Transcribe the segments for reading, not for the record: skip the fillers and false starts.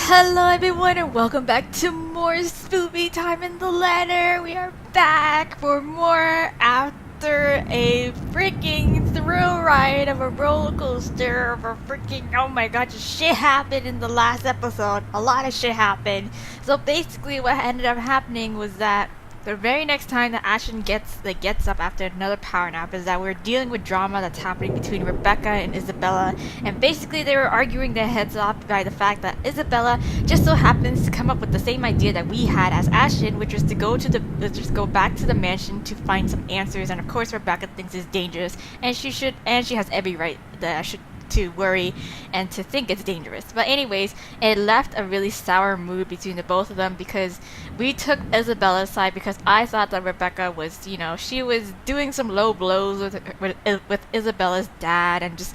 Hello everyone and welcome back to more Spoopy Time in the Letter. We are back for more after a freaking thrill ride of a roller coaster of a freaking, oh my god, just shit happened in the last episode. A lot of shit happened. So basically what ended up happening was that the very next time that Ashton gets up after another power nap is that we're dealing with drama that's happening between Rebecca and Isabella, and basically they were arguing their heads off by the fact that Isabella just so happens to come up with the same idea that we had as Ashton, which was to go back to the mansion to find some answers, and of course Rebecca thinks it's dangerous, and she has every right that I should to worry and to think it's dangerous. But anyways, it left a really sour mood between the both of them because we took Isabella's side because I thought that Rebecca was, she was doing some low blows with Isabella's dad and just,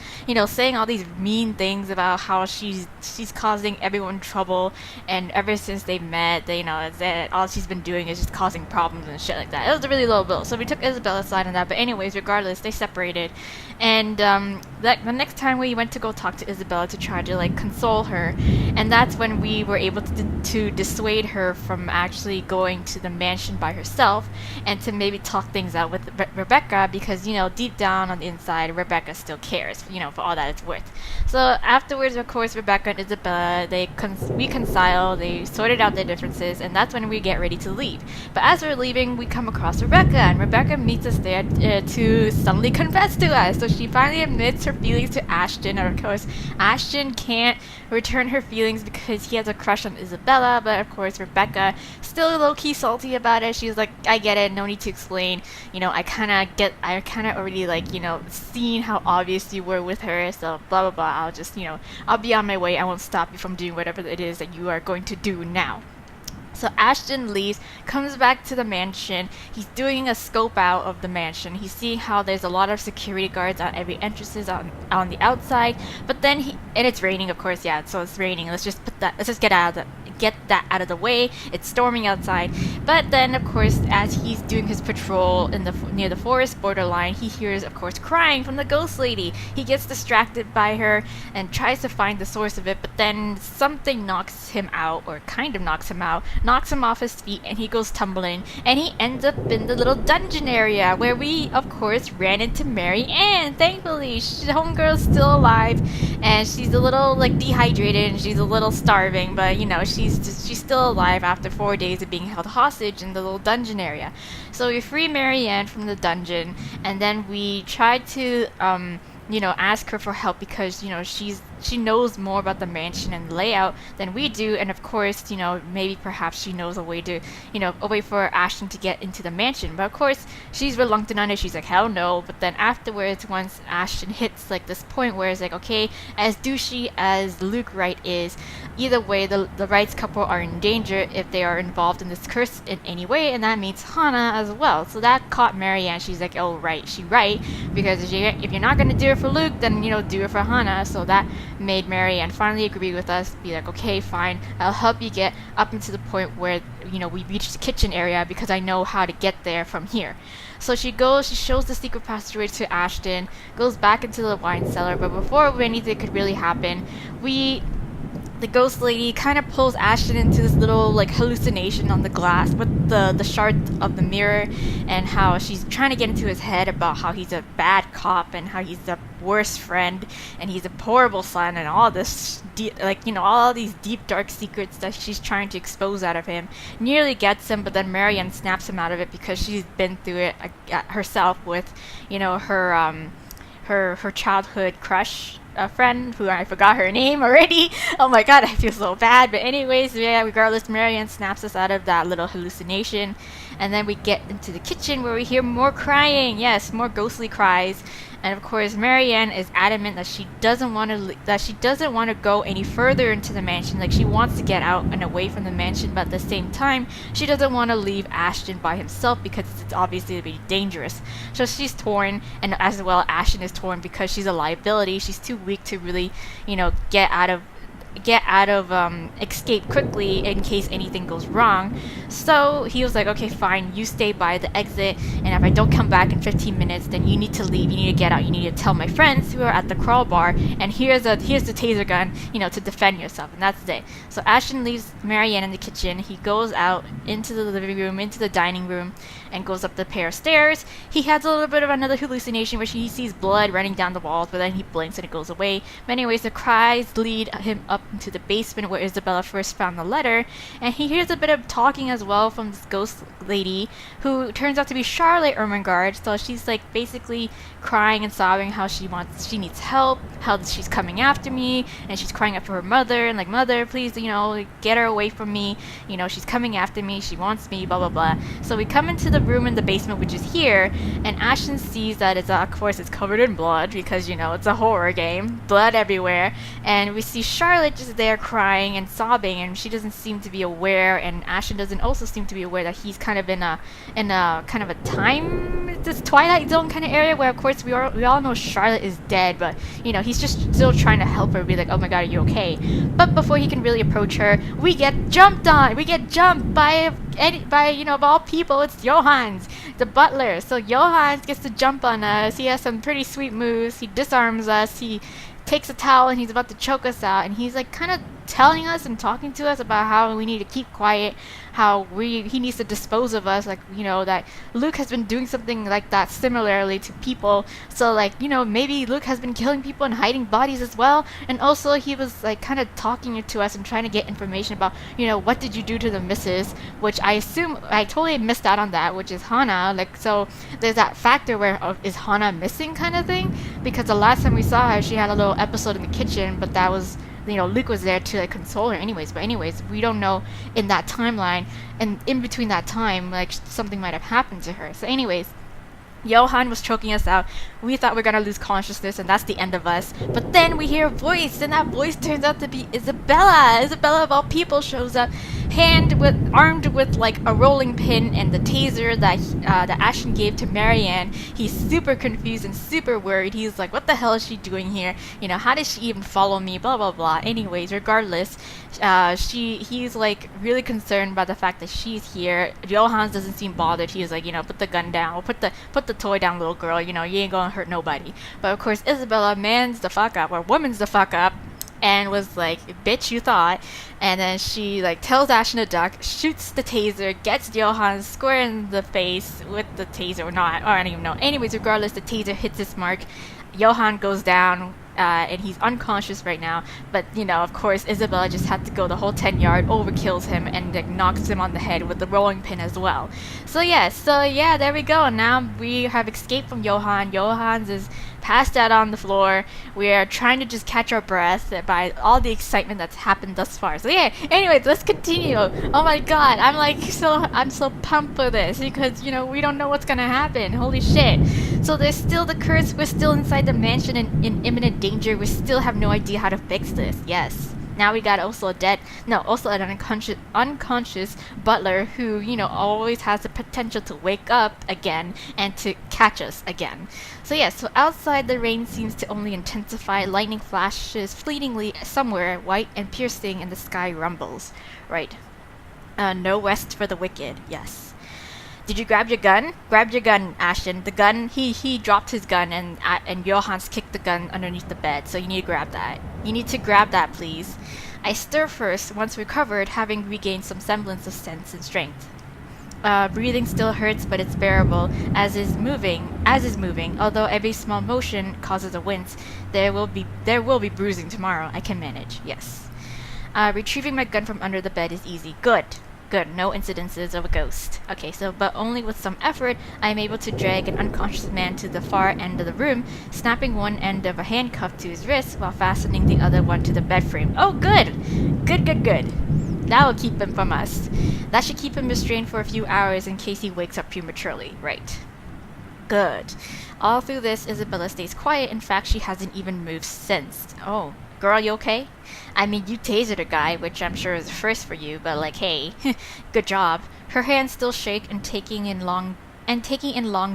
saying all these mean things about how she's causing everyone trouble, and ever since they met, that all she's been doing is just causing problems and shit like that. It was a really low blow. So we took Isabella's side on that. But anyways, regardless, they separated, and the next time we went to go talk to Isabella to try to console her, and that's when we were able to dissuade her from actually going to the mansion by herself and to maybe talk things out with Rebecca, because deep down on the inside Rebecca still cares, for all that it's worth. So afterwards, of course, Rebecca and Isabella, they reconcile, they sorted out their differences, and that's when we get ready to leave. But as we're leaving, we come across Rebecca, and Rebecca meets us there to suddenly confess to us. So she finally admits her feelings to Ashton, and of course Ashton can't return her feelings because he has a crush on Isabella, but of course Rebecca still low-key salty about it. She's like, I get it, no need to explain, I kinda already seen how obvious you were with her, so blah blah blah, I'll just, I'll be on my way, I won't stop you from doing whatever it is that you are going to do now. So Ashton leaves, comes back to the mansion. He's doing a scope out of the mansion. He's seeing how there's a lot of security guards on every entrances on the outside. But then and it's raining, of course. Yeah, so it's raining. Let's just get that out of the way. It's storming outside. But then, of course, as he's doing his patrol near the forest borderline, he hears, of course, crying from the ghost lady. He gets distracted by her and tries to find the source of it, but then something knocks him out, or kind of knocks him out, knocks him off his feet, and he goes tumbling, and he ends up in the little dungeon area where we, of course, ran into Mary Ann. Thankfully, the homegirl's still alive, and she's a little dehydrated and she's a little starving, but she's still alive after 4 days of being held hostage in the little dungeon area. So we free Mary Ann from the dungeon, and then we tried to ask her for help because she knows more about the mansion and layout than we do, and of course, maybe perhaps she knows a way for Ashton to get into the mansion. But of course, she's reluctant on it. She's like, hell no. But then afterwards, once Ashton hits this point where it's like, okay, as douchey as Luke Wright is, either way, the Wrights couple are in danger if they are involved in this curse in any way, and that means Hannah as well. So that caught Mary Ann. She's like, oh right, she's right, because if you're not gonna do it for Luke, then do it for Hannah. So that made Mary Ann finally agree with us, be like, okay, fine, I'll help you get up into the point where we reach the kitchen area because I know how to get there from here. So she shows the secret passageway to Ashton, goes back into the wine cellar, but before anything could really happen, the ghost lady kind of pulls Ashton into this little hallucination on the glass with the shard of the mirror, and how she's trying to get into his head about how he's a bad cop and how he's the worst friend and he's a horrible son and all this all these deep dark secrets that she's trying to expose out of him. Nearly gets him, but then Marianne snaps him out of it because she's been through it herself with her childhood crush, a friend who I forgot her name already. Oh my god, I feel so bad. But anyways, yeah, regardless, Marianne snaps us out of that little hallucination, and then we get into the kitchen where we hear more crying. Yes, more ghostly cries. And of course, Marianne is adamant that she doesn't want to go any further into the mansion. She wants to get out and away from the mansion, but at the same time, she doesn't want to leave Ashton by himself because it's obviously be dangerous. So she's torn, and as well, Ashton is torn because she's a liability. She's too weak to really, get out of get out of escape quickly in case anything goes wrong. So he was like, okay, fine, you stay by the exit, and if I don't come back in 15 minutes, then you need to leave, you need to get out, you need to tell my friends who are at the crawl bar, and here's the taser gun, to defend yourself. And that's it. So Ashton leaves Marianne in the kitchen. He goes out into the living room, into the dining room, and goes up the pair of stairs. He has a little bit of another hallucination where he sees blood running down the walls, but then he blinks and it goes away. But anyways, the cries lead him up into the basement where Isabella first found the letter, and he hears a bit of talking as well from this ghost lady who turns out to be Charlotte Ermengarde. So she's like basically crying and sobbing how she needs help, how she's coming after me, and she's crying out for her mother and like, mother, please, get her away from me, she's coming after me, she wants me, blah blah blah. So we come into the room in the basement, which is here, and Ashton sees that of course it's covered in blood because it's a horror game, blood everywhere, and we see Charlotte just there crying and sobbing, and she doesn't seem to be aware, and Ashton doesn't also seem to be aware that he's kind of in a kind of a this Twilight Zone kind of area where of course we all know Charlotte is dead, but he's just still trying to help her, be like, oh my god, are you okay? But before he can really approach her, we get jumped by of all people, it's Johannes, the butler. So Johannes gets to jump on us. He has some pretty sweet moves. He disarms us. He takes a towel and he's about to choke us out, and he's like kind of telling us and talking to us about how we need to keep quiet, how he needs to dispose of us, like that Luke has been doing something like that similarly to people, so like maybe Luke has been killing people and hiding bodies as well. And also he was like kind of talking to us and trying to get information about what did you do to the missus, which I assume I totally missed out on that, which is Hannah. Like, so there's that factor where is Hannah missing kind of thing, because the last time we saw her she had a little episode in the kitchen, but that was Luke was there to like console her anyways. But anyways, we don't know in that timeline, and in between that time, like something might have happened to her. So anyways, Johan was choking us out. We thought we were gonna lose consciousness and that's the end of us. But then we hear a voice, and that voice turns out to be Isabella. Isabella of all people shows up, armed with like a rolling pin and the taser that Ashton gave to Marianne. He's super confused and super worried. He's like, what the hell is she doing here? How did she even follow me? Blah blah blah. Anyways, regardless, he's like really concerned by the fact that she's here. Johannes doesn't seem bothered. He's like, put the gun down, put the toy down, little girl. You ain't gonna hurt nobody. But of course, Isabella mans the fuck up, or woman's the fuck up, and was like, bitch, you thought. And then she like tells Ashton to duck, shoots the taser, gets Johan square in the face with the taser, or not, or I don't even know. Anyways, regardless, the taser hits its mark. Johan goes down, and he's unconscious right now. But of course, Isabella just had to go the whole 10 yard, overkills him, and like, knocks him on the head with the rolling pin as well. So yeah, there we go. Now we have escaped from Johan. Johan's is passed out on the floor. We are trying to just catch our breath by all the excitement that's happened thus far. So yeah, anyways, let's continue. Oh my god, I'm so pumped for this, because we don't know what's gonna happen. Holy shit. So there's still the curse. We're still inside the mansion in imminent danger. We still have no idea how to fix this. Yes. Now we got also an unconscious butler who, always has the potential to wake up again and to catch us again. So yes, so outside the rain seems to only intensify. Lightning flashes fleetingly somewhere, white and piercing, and the sky rumbles. Right. No rest for the wicked. Yes. Did you grab your gun? Grab your gun, Ashton. The gun, he dropped his gun, and Johannes kicked the gun underneath the bed, so you need to grab that. You need to grab that, please. I stir first, once recovered, having regained some semblance of sense and strength. Breathing still hurts, but it's bearable, as is moving, although every small motion causes a wince. There will be bruising tomorrow. I can manage, yes. Retrieving my gun from under the bed is easy. Good, no incidences of a ghost. Okay, but only with some effort, I am able to drag an unconscious man to the far end of the room, snapping one end of a handcuff to his wrist while fastening the other one to the bed frame. Oh, good. That will keep him from us. That should keep him restrained for a few hours in case he wakes up prematurely. Right. Good. All through this, Isabella stays quiet. In fact, she hasn't even moved since. Oh, girl, you okay? I mean, you tasered a guy, which I'm sure is a first for you, but like, hey, good job. Her hands still shake, and taking in long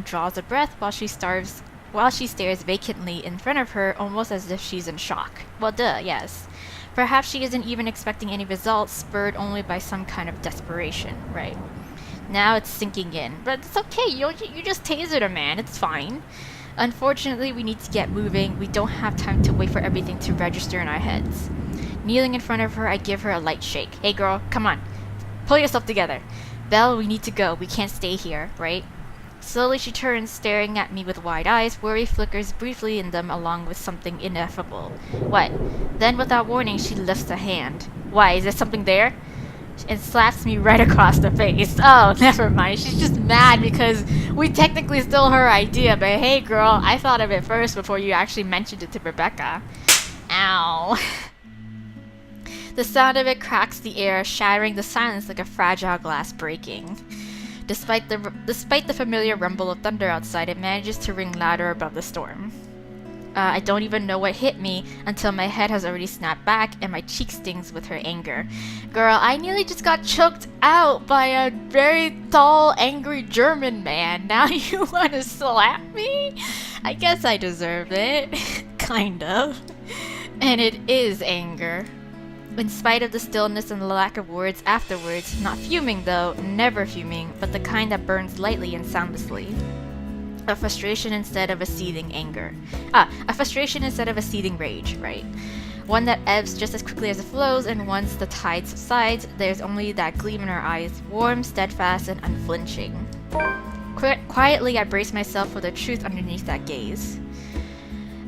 draws of breath while she stares vacantly in front of her, almost as if she's in shock. Well, duh, yes. Perhaps she isn't even expecting any results, spurred only by some kind of desperation, right? Now it's sinking in. But it's okay, you just tasered a man, it's fine. Unfortunately, we need to get moving. We don't have time to wait for everything to register in our heads. Kneeling in front of her, I give her a light shake. Hey girl, come on. Pull yourself together. Belle, we need to go. We can't stay here, right? Slowly she turns, staring at me with wide eyes. Worry flickers briefly in them along with something ineffable. What? Then without warning, she lifts a hand. Why, is there something there? And slaps me right across the face. Oh, never mind. She's just mad because we technically stole her idea. But hey girl, I thought of it first before you actually mentioned it to Rebecca. Ow. The sound of it cracks the air, shattering the silence like a fragile glass breaking. Despite the familiar rumble of thunder outside, it manages to ring louder above the storm. I don't even know what hit me until my head has already snapped back and my cheek stings with her anger. Girl, I nearly just got choked out by a very tall, angry German man. Now you want to slap me? I guess I deserve it. Kind of. And it is anger. In spite of the stillness and the lack of words afterwards, not fuming though, never fuming, but the kind that burns lightly and soundlessly. A frustration instead of a seething anger. A frustration instead of a seething rage, right? One that ebbs just as quickly as it flows, and once the tide subsides, there's only that gleam in her eyes, warm, steadfast, and unflinching. Quietly, I brace myself for the truth underneath that gaze.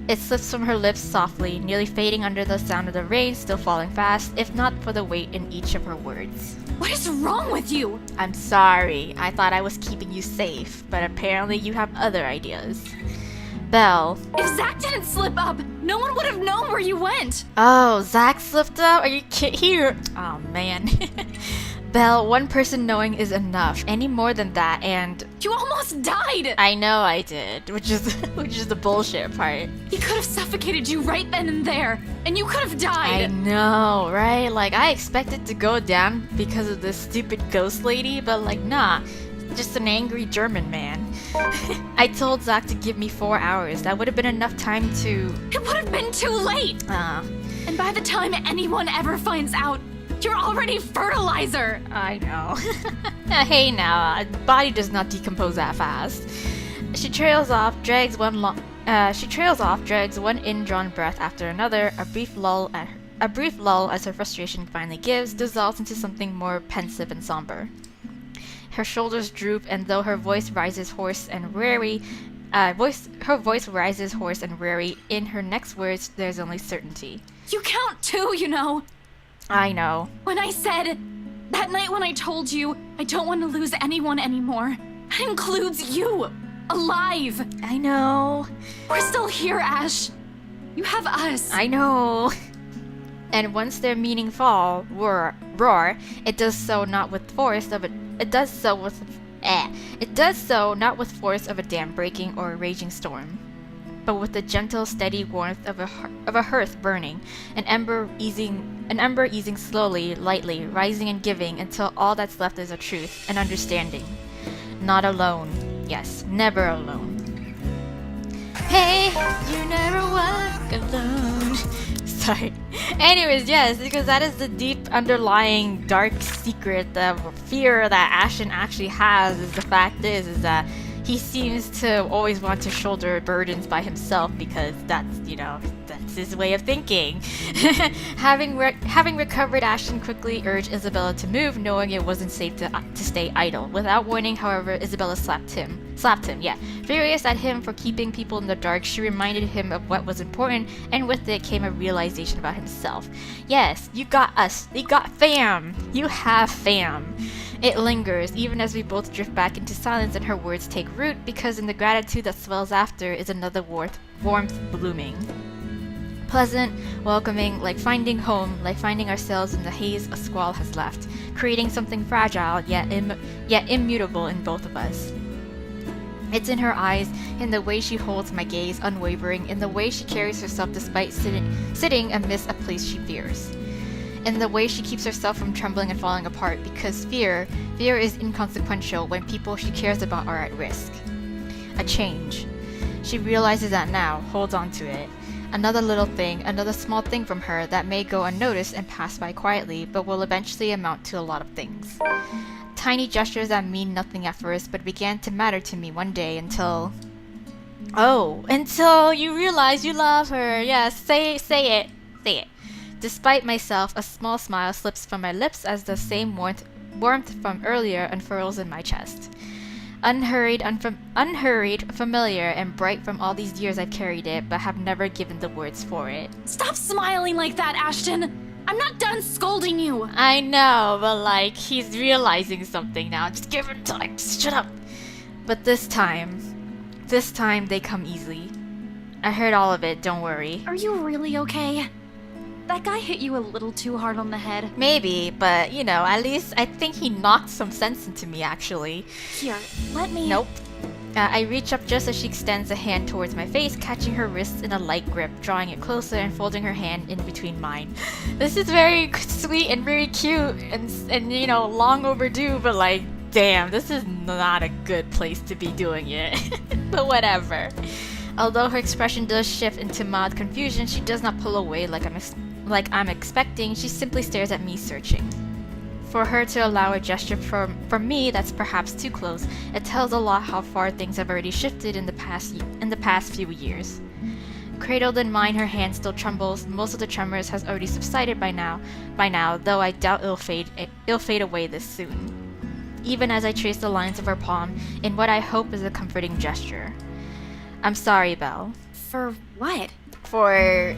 It slips from her lips softly, nearly fading under the sound of the rain still falling fast, if not for the weight in each of her words. What is wrong with you? I'm sorry. I thought I was keeping you safe, but apparently you have other ideas. Belle. If Zach didn't slip up, no one would have known where you went. Oh, Zach slipped up? Are you kidding? Here. Oh, man. Belle, one person knowing is enough. Any more than that, and you almost died. I know I did, which is the bullshit part. He could have suffocated you right then and there, and you could have died. I know, right? Like, I expected to go down because of this stupid ghost lady, but like, nah. Just an angry German man. I told Zach to give me 4 hours. That would have been enough time to... It would have been too late. And by the time anyone ever finds out, you're already fertilizer! I know. Hey now, body does not decompose that fast. She trails off, drags one indrawn breath after another. A brief lull as her frustration finally gives, dissolves into something more pensive and somber. Her shoulders droop, and though her voice rises hoarse and weary, in her next words, there's only certainty. You count too, you know. I know. When I said, that night when I told you, I don't want to lose anyone anymore, that includes you, alive. I know. We're still here, Ash. You have us. I know. And once their meaning fall, roar, it does so not with force of a dam breaking or a raging storm, but with the gentle, steady warmth of a hearth burning, an ember easing slowly, lightly, rising and giving until all that's left is a truth, an understanding. Not alone. Yes, never alone. Hey, you never walk alone. Sorry. Anyways, yes, because that is the deep underlying dark secret, the fear that Ashton actually has. Is the fact is that he seems to always want to shoulder burdens by himself because that's his way of thinking. Having recovered, Ashton quickly urged Isabella to move, knowing it wasn't safe to stay idle. Without warning, however, Isabella slapped him, yeah. Furious at him for keeping people in the dark, she reminded him of what was important, and with it came a realization about himself. Yes, you got us. You got fam. You have fam. It lingers, even as we both drift back into silence and her words take root, because in the gratitude that swells after is another warmth blooming. Pleasant, welcoming, like finding home, like finding ourselves in the haze a squall has left, creating something fragile yet immutable in both of us. It's in her eyes, in the way she holds my gaze unwavering, in the way she carries herself despite sitting amidst a place she fears. In the way she keeps herself from trembling and falling apart, because fear is inconsequential when people she cares about are at risk. A change. She realizes that now, holds on to it. Another little thing, another small thing from her that may go unnoticed and pass by quietly, but will eventually amount to a lot of things. Tiny gestures that mean nothing at first, but began to matter to me one day until... Oh, until you realize you love her. Yes, say it. Say it. Despite myself, a small smile slips from my lips as the same warmth from earlier unfurls in my chest. Unhurried, familiar, and bright from all these years I've carried it, but have never given the words for it. Stop smiling like that, Ashton! I'm not done scolding you! I know, but like, he's realizing something now. Just give him time. Just shut up. But this time they come easily. I heard all of it, don't worry. Are you really okay? That guy hit you a little too hard on the head. Maybe, but you know, at least I think he knocked some sense into me, actually. Here, let me... Nope. I reach up just as she extends a hand towards my face, catching her wrist in a light grip, drawing it closer and folding her hand in between mine. This is very sweet and very cute and you know, long overdue, but like, damn, this is not a good place to be doing it. But whatever. Although her expression does shift into mild confusion, she does not pull away like I'm expecting. She simply stares at me, searching. For her to allow a gesture from me that's perhaps too close, it tells a lot how far things have already shifted in the past few years. Cradled in mine, her hand still trembles. Most of the tremors has already subsided by now, though I doubt it'll fade away this soon. Even as I trace the lines of her palm in what I hope is a comforting gesture. I'm sorry, Belle. For what? For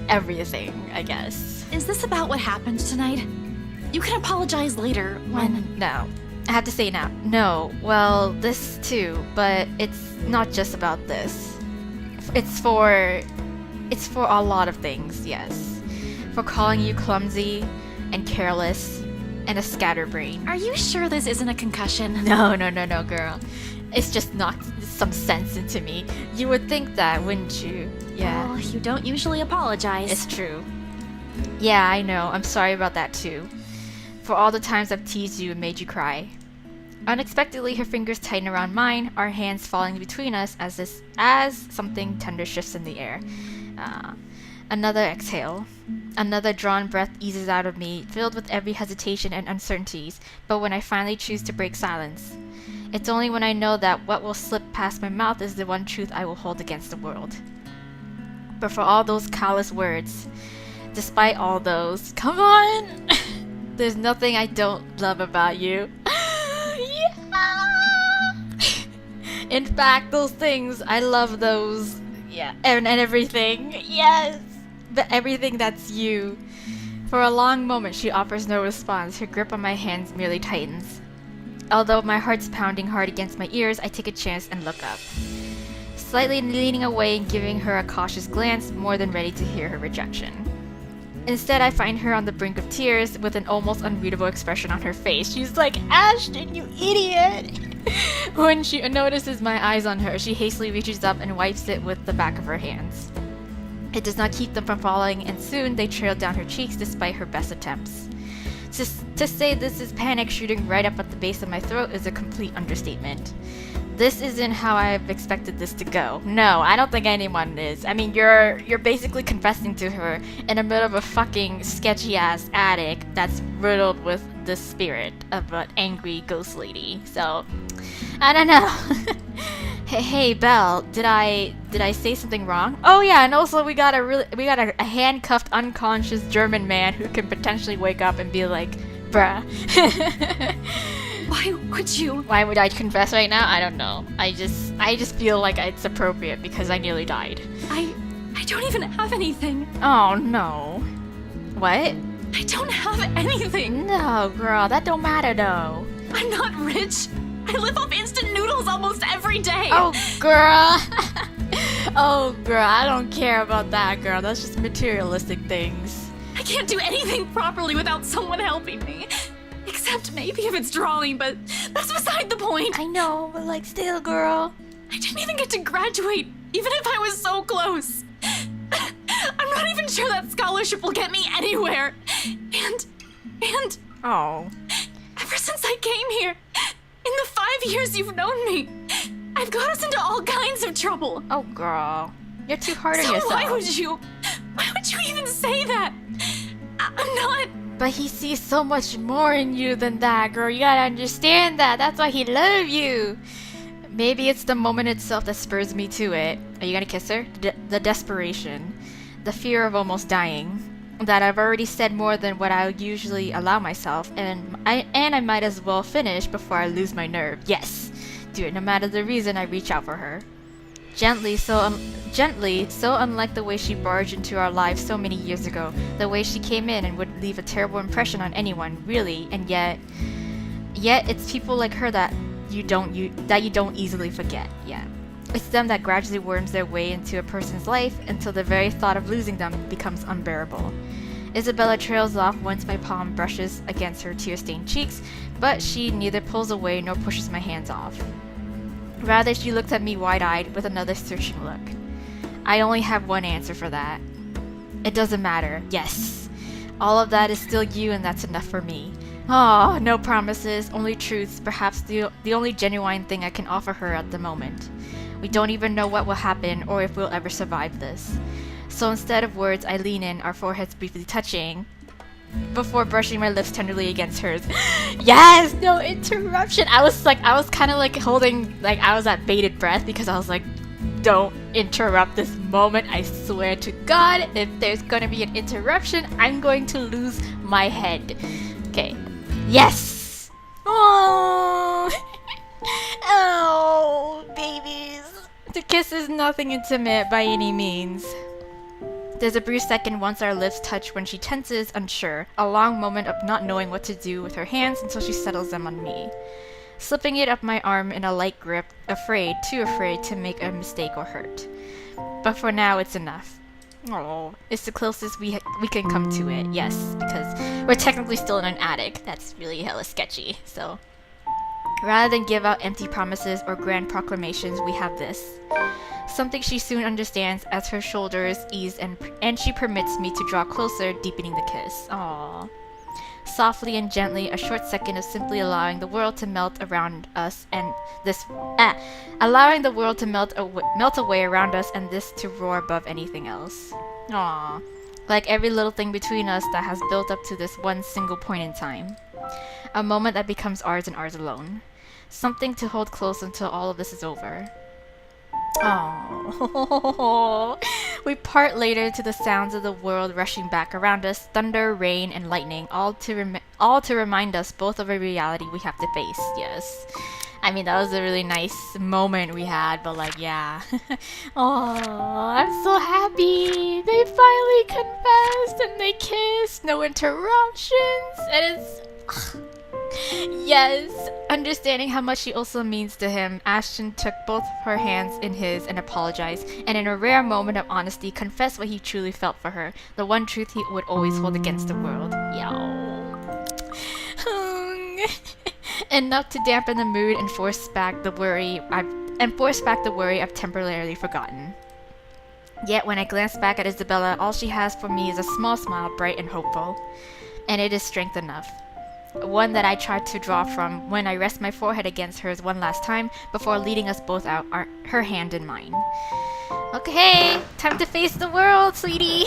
everything, I guess. Is this about what happened tonight? You can apologize later when... No. I have to say now. No. Well, this too, but it's not just about this. It's for a lot of things, yes. For calling you clumsy and careless and a scatterbrain. Are you sure this isn't a concussion? No, girl. It's just knocked some sense into me. You would think that, wouldn't you? Yeah. Well, you don't usually apologize. It's true. Yeah, I know. I'm sorry about that too. For all the times I've teased you and made you cry. Unexpectedly, her fingers tighten around mine, our hands falling between us as something tender shifts in the air. Another exhale. Another drawn breath eases out of me, filled with every hesitation and uncertainties, but when I finally choose to break silence. It's only when I know that what will slip past my mouth is the one truth I will hold against the world. But for all those callous words, despite all those, come on! There's nothing I don't love about you. Yeah! In fact, those things, I love those. Yeah, and everything. Yes! But everything that's you. For a long moment, she offers no response. Her grip on my hands merely tightens. Although my heart's pounding hard against my ears, I take a chance and look up. Slightly leaning away and giving her a cautious glance, more than ready to hear her rejection. Instead, I find her on the brink of tears with an almost unreadable expression on her face. She's like, Ashton, you idiot! When she notices my eyes on her, she hastily reaches up and wipes it with the back of her hands. It does not keep them from falling, and soon they trail down her cheeks despite her best attempts. To say this is panic shooting right up at the base of my throat is a complete understatement. This isn't how I've expected this to go. No, I don't think anyone is. I mean, you're basically confessing to her in the middle of a fucking sketchy-ass attic that's riddled with the spirit of an angry ghost lady. So, I don't know. Hey, Belle, did I say something wrong? Oh yeah, and also we got a handcuffed, unconscious German man who can potentially wake up and be like, bruh. Why would I confess right now? I don't know. I just feel like it's appropriate because I nearly died. I don't even have anything. Oh no. What? I don't have anything. No, girl, that don't matter though. I'm not rich. I live off instant noodles almost every day. Oh, girl. Oh, girl, I don't care about that, girl. That's just materialistic things. I can't do anything properly without someone helping me. Except maybe if it's drawing, but that's beside the point. I know, but like still, girl. I didn't even get to graduate, even if I was so close. I'm not even sure that scholarship will get me anywhere. And... Oh. Ever since I came here, in the 5 years you've known me, I've got us into all kinds of trouble. Oh, girl. You're too hard on So yourself. why Why would you even say that? I'm not... But he sees so much more in you than that, girl. You gotta understand that. That's why he loves you. Maybe it's the moment itself that spurs me to it. Are you gonna kiss her? The desperation. The fear of almost dying. That I've already said more than what I usually allow myself. And I might as well finish before I lose my nerve. Yes. Do it no matter the reason. I reach out for her. Gently, so unlike the way she barged into our lives so many years ago. The way she came in and would leave a terrible impression on anyone, really. And yet it's people like her that you don't easily forget. Yeah. It's them that gradually worms their way into a person's life until the very thought of losing them becomes unbearable. Isabella trails off once my palm brushes against her tear-stained cheeks, but she neither pulls away nor pushes my hands off. Rather, she looks at me wide-eyed with another searching look. I only have one answer for that. It doesn't matter. Yes. All of that is still you, and that's enough for me. Oh, no promises, only truths, perhaps the only genuine thing I can offer her at the moment. We don't even know what will happen or if we'll ever survive this. So instead of words, I lean in, our foreheads briefly touching, before brushing my lips tenderly against hers. Yes, no interruption. I was kind of like holding, like I was at bated breath because I was like, don't interrupt this moment. I swear to God, if there's gonna be an interruption, I'm going to lose my head. Okay. Yes. Oh, oh, babies. The kiss is nothing intimate by any means. There's a brief second once our lips touch when she tenses, unsure, a long moment of not knowing what to do with her hands until she settles them on me. Slipping it up my arm in a light grip, too afraid to make a mistake or hurt. But for now, it's enough. Oh, it's the closest we can come to it, yes, because we're technically still in an attic. That's really hella sketchy, so... Rather than give out empty promises or grand proclamations, we have this. Something she soon understands as her shoulders ease and she permits me to draw closer, deepening the kiss. Aww. Softly and gently, a short second of simply allowing the world to melt around us and allowing the world to melt away around us and this to roar above anything else. Aww. Like every little thing between us that has built up to this one single point in time. A moment that becomes ours and ours alone. Something to hold close until all of this is over. Oh, we part later to the sounds of the world rushing back around us, thunder, rain, and lightning, all to remind us both of a reality we have to face. Yes, I mean that was a really nice moment we had, but like, yeah. Oh, I'm so happy. They finally confessed and they kissed, no interruptions, and it's. Yes, understanding how much she also means to him, Ashton took both her hands in his and apologized, and in a rare moment of honesty, confessed what he truly felt for her, the one truth he would always hold against the world. Enough to dampen the mood and force back the worry I've temporarily forgotten. Yet when I glance back at Isabella, all she has for me is a small smile, bright and hopeful, and it is strength enough. One that I tried to draw from when I rest my forehead against hers one last time before leading us both out, her hand in mine. Okay, time to face the world, sweetie.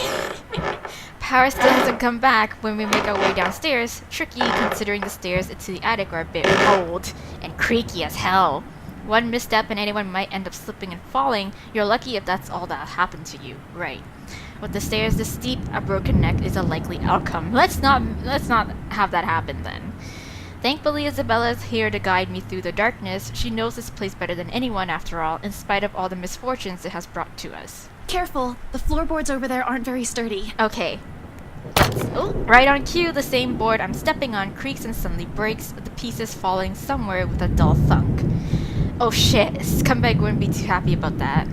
Power still hasn't come back when we make our way downstairs. Tricky considering the stairs into the attic are a bit old and creaky as hell. One misstep and anyone might end up slipping and falling. You're lucky if that's all that happened to you, right? With the stairs this steep, a broken neck is a likely outcome. Let's not have that happen then. Thankfully, Isabella is here to guide me through the darkness. She knows this place better than anyone after all, in spite of all the misfortunes it has brought to us. Careful, the floorboards over there aren't very sturdy. Okay. Right on cue, the same board I'm stepping on creaks and suddenly breaks, the pieces falling somewhere with a dull thunk. Oh shit, Scumbag wouldn't be too happy about that.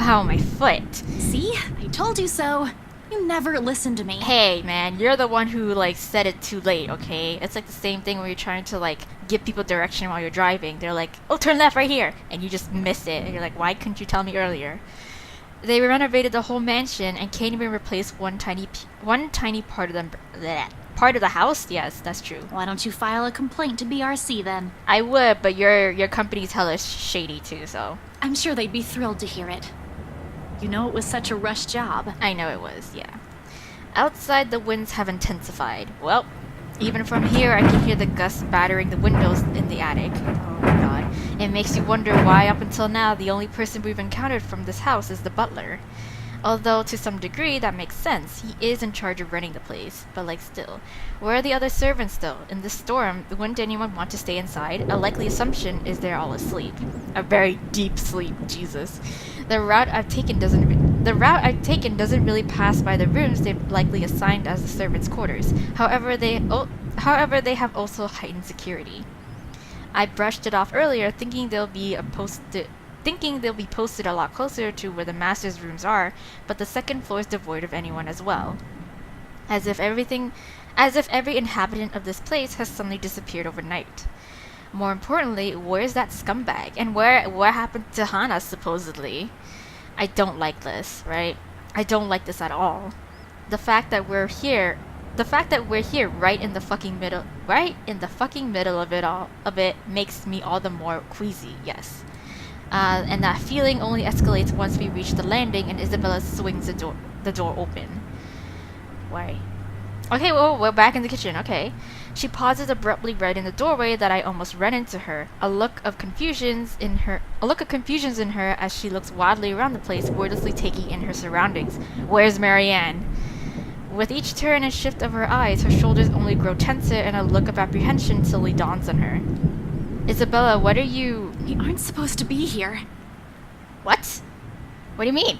Oh, my foot. See? I told you so. You never listen to me. Hey, man, you're the one who, like, said it too late, okay? It's like the same thing when you're trying to, like, give people direction while you're driving. They're like, oh, turn left right here. And you just miss it. And you're like, why couldn't you tell me earlier? They renovated the whole mansion and can't even replace one tiny part of the house? Yes, that's true. Why don't you file a complaint to BRC then? I would, but your company's hella shady too, so. I'm sure they'd be thrilled to hear it. You know it was such a rush job. I know it was, yeah. Outside, the winds have intensified. Well, even from here, I can hear the gusts battering the windows in the attic. Oh my god. It makes you wonder why, up until now, the only person we've encountered from this house is the butler. Although, to some degree, that makes sense. He is in charge of running the place. But, like, still. Where are the other servants, though? In this storm, wouldn't anyone want to stay inside? A likely assumption is they're all asleep. A very deep sleep, Jesus. The route I've taken doesn't really pass by the rooms they've likely assigned as the servants' quarters. However, they have also heightened security. I brushed it off earlier, thinking they'll be posted a lot closer to where the master's rooms are, but the second floor is devoid of anyone as well. As if every inhabitant of this place has suddenly disappeared overnight. More importantly, where's that scumbag? And what happened to Hana, supposedly? I don't like this, right? I don't like this at all. The fact that we're here right in the fucking middle of it makes me all the more queasy, yes. And that feeling only escalates once we reach the landing and Isabella swings the door open. Why? Okay, well, we're back in the kitchen, okay. She pauses abruptly right in the doorway that I almost ran into her. A look of confusion in her as she looks wildly around the place, wordlessly taking in her surroundings. Where's Marianne? With each turn and shift of her eyes, her shoulders only grow tenser and a look of apprehension slowly dawns on her. Isabella, what are you... We aren't supposed to be here. What? What do you mean?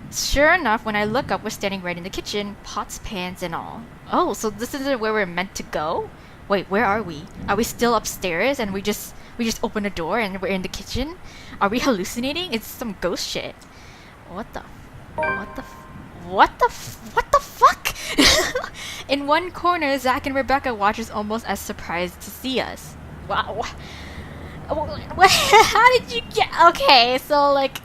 Sure enough, when I look up, we're standing right in the kitchen, pots, pans, and all. Oh, so this isn't where we're meant to go? Wait, where are we? Are we still upstairs and we just open a door and we're in the kitchen? Are we hallucinating? It's some ghost shit. What the fuck? In one corner, Zach and Rebecca watches almost as surprised to see us. Wow. How did you get... Okay, so like...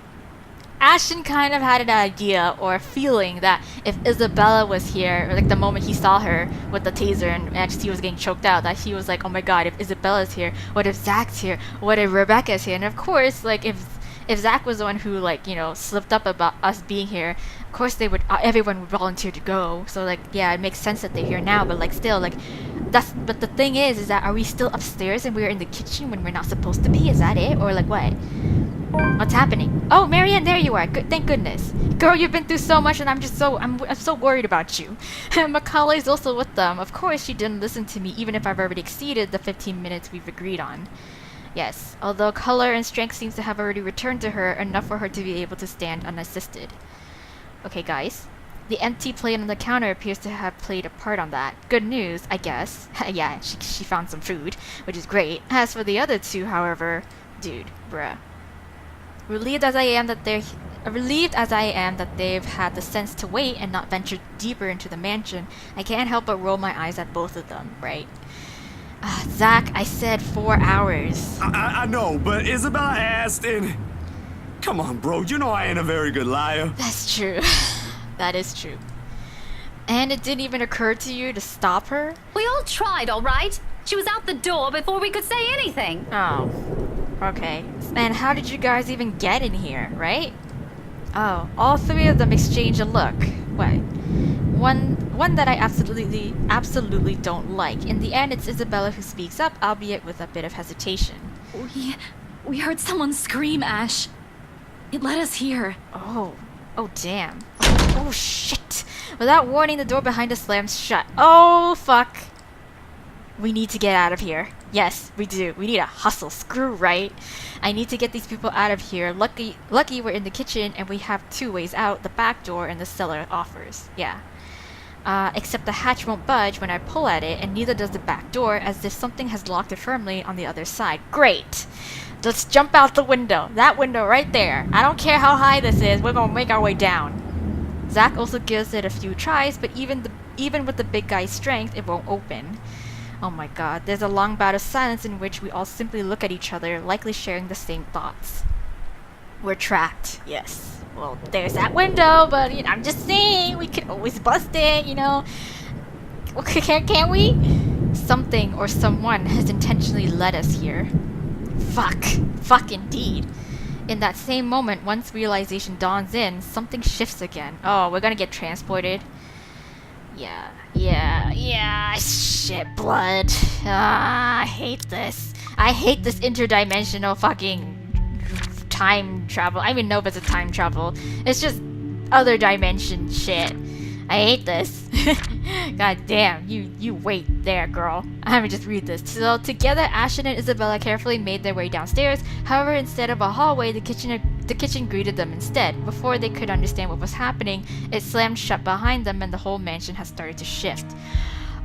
Ashton kind of had an idea or a feeling that if Isabella was here, or like the moment he saw her with the taser and she was getting choked out, that he was like, oh my god, if Isabella's here, what if Zach's here, what if Rebecca's here? And of course, like if Zach was the one who like, you know, slipped up about us being here, of course they would, everyone would volunteer to go. So like, yeah, it makes sense that they're here now, but like still, like, but the thing is that are we still upstairs and we're in the kitchen when we're not supposed to be? Is that it? Or like what? What's happening? Oh, Marianne, there you are. Good, thank goodness. Girl, you've been through so much and I'm so worried about you. Macaulay's also with them. Of course, she didn't listen to me even if I've already exceeded the 15 minutes we've agreed on. Yes, although color and strength seems to have already returned to her, enough for her to be able to stand unassisted. Okay, guys. The empty plate on the counter appears to have played a part on that. Good news, I guess. Yeah, she found some food, which is great. As for the other two, however, dude, bruh. Relieved as I am that they've had the sense to wait and not venture deeper into the mansion, I can't help but roll my eyes at both of them, right? Zach, I said 4 hours. I know, but Isabella asked and... Come on, bro, you know I ain't a very good liar. That's true. That is true. And it didn't even occur to you to stop her? We all tried, all right? She was out the door before we could say anything. Oh. Okay. And how did you guys even get in here, right? Oh, all three of them exchange a look. What? One that I absolutely don't like. In the end, it's Isabella who speaks up, albeit with a bit of hesitation. We heard someone scream, Ash. It led us here. Oh damn. Oh shit. Without warning, the door behind us slams shut. Oh fuck. We need to get out of here. Yes, we do. We need to hustle. Screw Wright. I need to get these people out of here. Lucky we're in the kitchen and we have 2 ways out, the back door and the cellar offers. Yeah. Except the hatch won't budge when I pull at it, and neither does the back door, as if something has locked it firmly on the other side. Great! Let's jump out the window. That window right there. I don't care how high this is, we're gonna make our way down. Zach also gives it a few tries, but even with the big guy's strength, it won't open. Oh my god, there's a long bout of silence in which we all simply look at each other, likely sharing the same thoughts. We're trapped, yes. Well, there's that window, but you know, I'm just saying, we could always bust it, you know. Can't we? Something or someone has intentionally led us here. Fuck indeed. In that same moment, once realization dawns in, something shifts again. Oh, we're gonna get transported. Yeah. Shit, blood. I hate this. I hate this interdimensional fucking time travel. I don't even know if it's a time travel. It's just other dimension shit. I hate this. God damn, you wait there, girl. Let me just read this. So together, Ashton and Isabella carefully made their way downstairs. However, instead of a hallway, the kitchen greeted them instead. Before they could understand what was happening, it slammed shut behind them and the whole mansion has started to shift.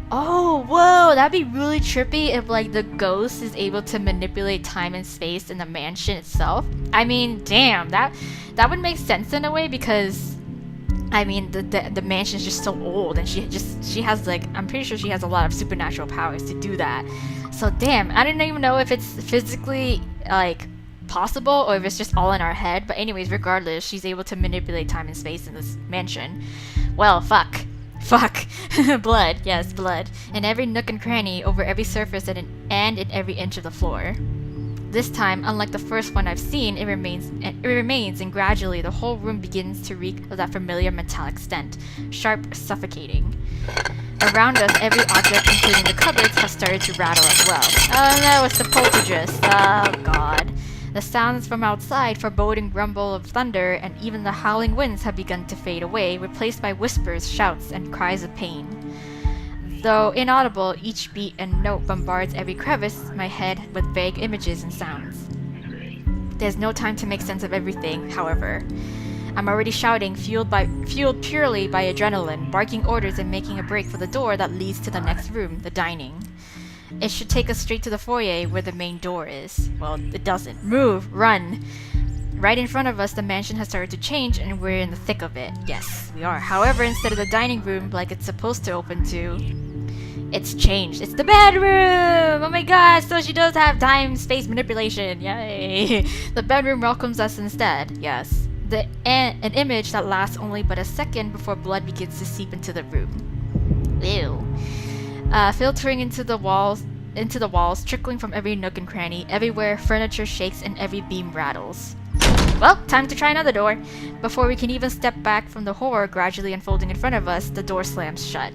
Oh, whoa, that'd be really trippy if, like, the ghost is able to manipulate time and space in the mansion itself. I mean, damn, that would make sense in a way because, I mean, the mansion's just so old and she has, like, I'm pretty sure she has a lot of supernatural powers to do that. So, damn, I don't even know if it's physically, like, possible or if it's just all in our head. But anyways, regardless, she's able to manipulate time and space in this mansion. Well, fuck. Blood, yes, blood. In every nook and cranny, over every surface and in every inch of the floor. This time, unlike the first one I've seen, it remains, and gradually the whole room begins to reek of that familiar metallic scent, sharp, suffocating. Around us, every object, including the cupboards, has started to rattle as well. Oh no, it's the poltergeist. Oh god. The sounds from outside, foreboding rumble of thunder, and even the howling winds have begun to fade away, replaced by whispers, shouts, and cries of pain. Though inaudible, each beat and note bombards every crevice in my head with vague images and sounds. There's no time to make sense of everything, however. I'm already shouting, fueled purely by adrenaline, barking orders and making a break for the door that leads to the next room, the dining. It should take us straight to the foyer where the main door is. Well, it doesn't. Move! Run! Right in front of us, the mansion has started to change and we're in the thick of it. Yes, we are. However, instead of the dining room like it's supposed to open to, it's changed. It's the bedroom! Oh my gosh, so she does have time-space manipulation. Yay! The bedroom welcomes us instead. Yes. An image that lasts only but a second before blood begins to seep into the room. Ew. Filtering into the walls, trickling from every nook and cranny. Everywhere, furniture shakes and every beam rattles. Well, time to try another door. Before we can even step back from the horror gradually unfolding in front of us, the door slams shut.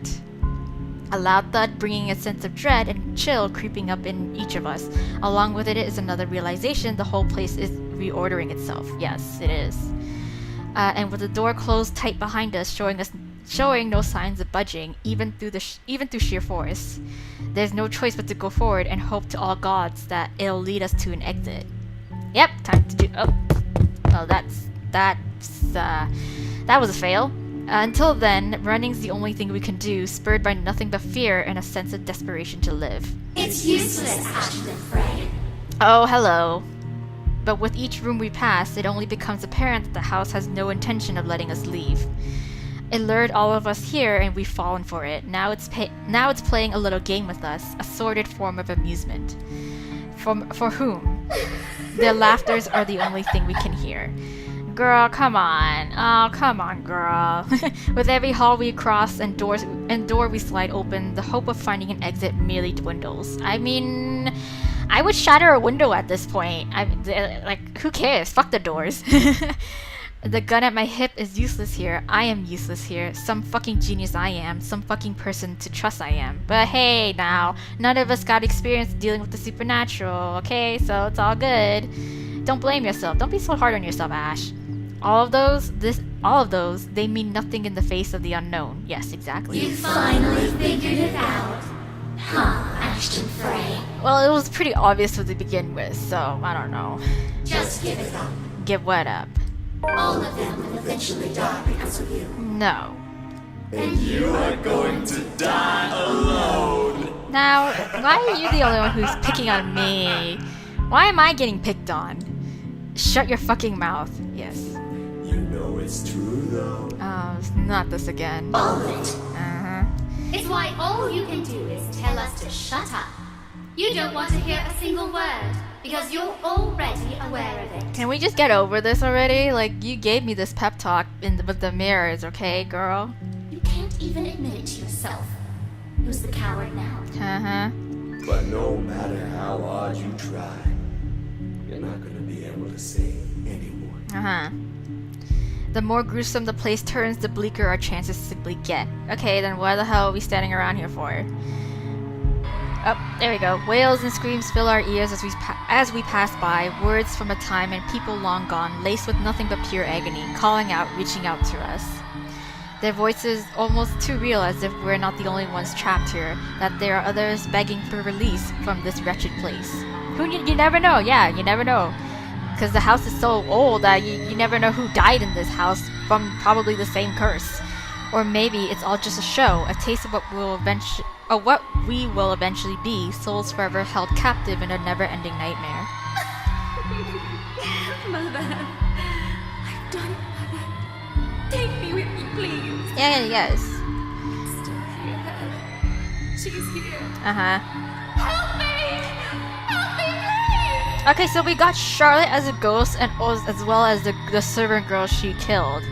A loud thud bringing a sense of dread and chill creeping up in each of us. Along with it is another realization the whole place is reordering itself. Yes, it is. And with the door closed tight behind us, showing no signs of budging, even through sheer force. There's no choice but to go forward and hope to all gods that it'll lead us to an exit. Yep, time to do. Oh, that was a fail. Until then, running's the only thing we can do, spurred by nothing but fear and a sense of desperation to live. It's useless, Ashton Frey. Oh, hello. But with each room we pass, it only becomes apparent that the house has no intention of letting us leave. It lured all of us here and we've fallen for it. Now it's playing a little game with us, a sordid form of amusement. For whom? Their laughters are the only thing we can hear. Girl, come on. Oh, come on, girl. With every hall we cross and door we slide open, the hope of finding an exit merely dwindles. I mean, I would shatter a window at this point. Like, who cares? Fuck the doors. The gun at my hip is useless here. I am useless here. Some fucking genius I am. Some fucking person to trust I am. But hey, now, none of us got experience dealing with the supernatural, okay? So it's all good. Don't blame yourself. Don't be so hard on yourself, Ash. All of those, they mean nothing in the face of the unknown. Yes, exactly. You finally figured it out. Huh, Ashton Frey. Well, it was pretty obvious to begin with, so I don't know. Just give it up. Give what up? All of them will eventually die because of you. No. And you are going to die alone. Now, why are you the only one who's picking on me? Why am I getting picked on? Shut your fucking mouth. Yes. You know it's true, though. Oh, it's not this again. All of it. Uh-huh. It's why all you can do is tell us to shut up. You don't want to hear a single word, because you're already aware of it. Can we just get over this already? Like, you gave me this pep talk with the mirrors, okay, girl? You can't even admit it to yourself. Who's the coward now? Uh-huh. But no matter how hard you try, you're not gonna be able to say anyone. Uh-huh. The more gruesome the place turns, the bleaker our chances simply get. Okay, then why the hell are we standing around here for? Oh, there we go. Wails and screams fill our ears as we pass by, words from a time and people long gone, laced with nothing but pure agony, calling out, reaching out to us. Their voices almost too real, as if we're not the only ones trapped here, that there are others begging for release from this wretched place. You never know, yeah, you never know. Because the house is so old that you never know who died in this house from probably the same curse. Or maybe it's all just a show, a taste of what we will eventually be, souls forever held captive in a never-ending nightmare. Mother, I've done it, Mother. Take me with you, please. Yes. Still here. She's here. Uh-huh. Help me! Help me, please! Okay, so we got Charlotte as a ghost and as well as the servant girl she killed.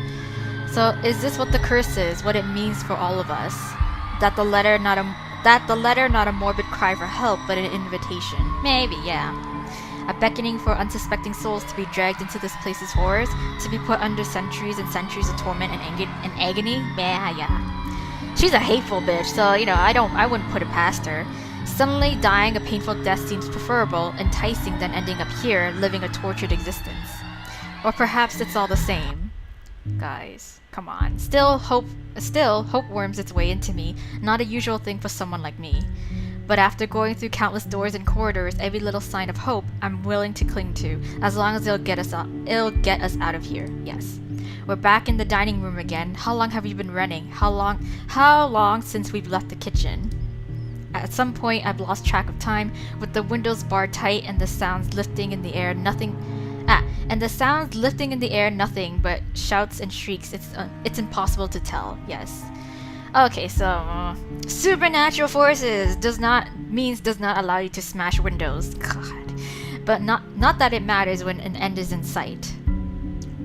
So is this what the curse is? What it means for all of us? That the letter not a morbid cry for help, but an invitation. Maybe, yeah. A beckoning for unsuspecting souls to be dragged into this place's horrors, to be put under centuries and centuries of torment and agony. Yeah. She's a hateful bitch, so I wouldn't put it past her. Suddenly dying a painful death seems preferable, enticing than ending up here, living a tortured existence. Or perhaps it's all the same. Guys, come on. Still, hope worms its way into me, not a usual thing for someone like me. But after going through countless doors and corridors, every little sign of hope I'm willing to cling to, as long as it'll get us out of here. Yes. We're back in the dining room again. How long have you been running? How long since we've left the kitchen? At some point, I've lost track of time, with the windows barred tight and the sounds lifting in the air, nothing but shouts and shrieks. It's impossible to tell. Yes. Okay, so supernatural forces does not allow you to smash windows. God. But not that it matters when an end is in sight.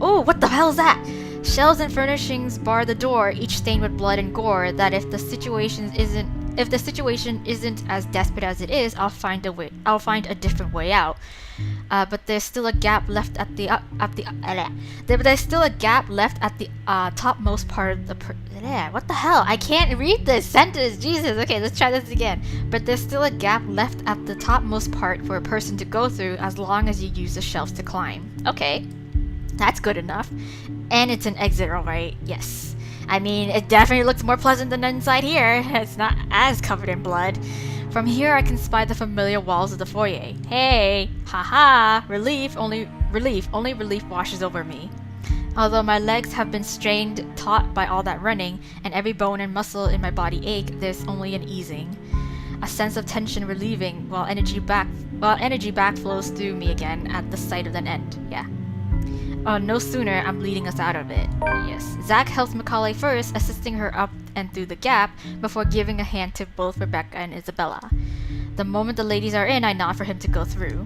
Oh, what the hell is that? Shelves and furnishings bar the door, each stained with blood and gore. That if the situation isn't as desperate as it is, I'll find a different way out. But there's still a gap left at the topmost part of the what the hell? I can't read this sentence. Jesus. Okay, let's try this again. But there's still a gap left at the topmost part for a person to go through, as long as you use the shelves to climb. Okay, that's good enough. And it's an exit, alright. Yes. I mean, it definitely looks more pleasant than inside here. It's not as covered in blood. From here, I can spy the familiar walls of the foyer. Hey! Haha! Relief! Only relief washes over me. Although my legs have been strained, taut by all that running, and every bone and muscle in my body ache, there's only an easing. A sense of tension relieving, while energy backflows through me again at the sight of an end. Yeah. No sooner I'm leading us out of it. Yes. Zach helps Macaulay first, assisting her up and through the gap, before giving a hand to both Rebecca and Isabella. The moment the ladies are in, I nod for him to go through.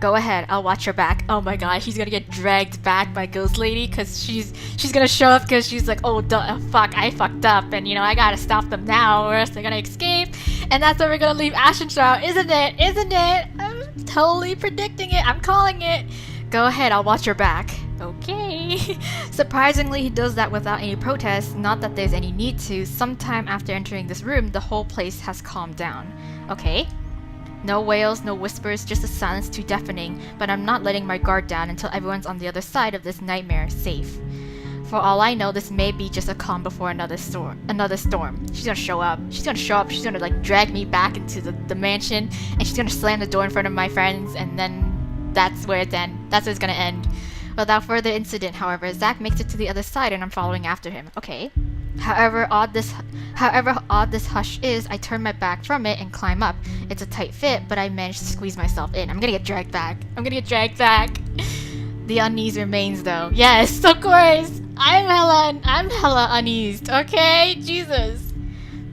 Go ahead, I'll watch your back. Oh my god, she's gonna get dragged back by Ghost Lady, cause she's gonna show up because she's like, oh fuck, I fucked up, and I gotta stop them now or else they're gonna escape. And that's where we're gonna leave Ash and Shroud, isn't it? I'm totally predicting it, I'm calling it. Go ahead, I'll watch your back. Okay. Surprisingly, he does that without any protest, not that there's any need to. Sometime after entering this room, the whole place has calmed down. Okay. No wails, no whispers, just a silence too deafening, but I'm not letting my guard down until everyone's on the other side of this nightmare, safe. For all I know, this may be just a calm before another storm. She's gonna show up. She's gonna like drag me back into the mansion, and she's gonna slam the door in front of my friends, and then that's where it's gonna end. Without further incident, however, Zach makes it to the other side and I'm following after him. Okay. However odd this hush is, I turn my back from it and climb up. It's a tight fit, but I manage to squeeze myself in. I'm gonna get dragged back. The unease remains though. Yes, of course! I'm hella uneased, okay? Jesus.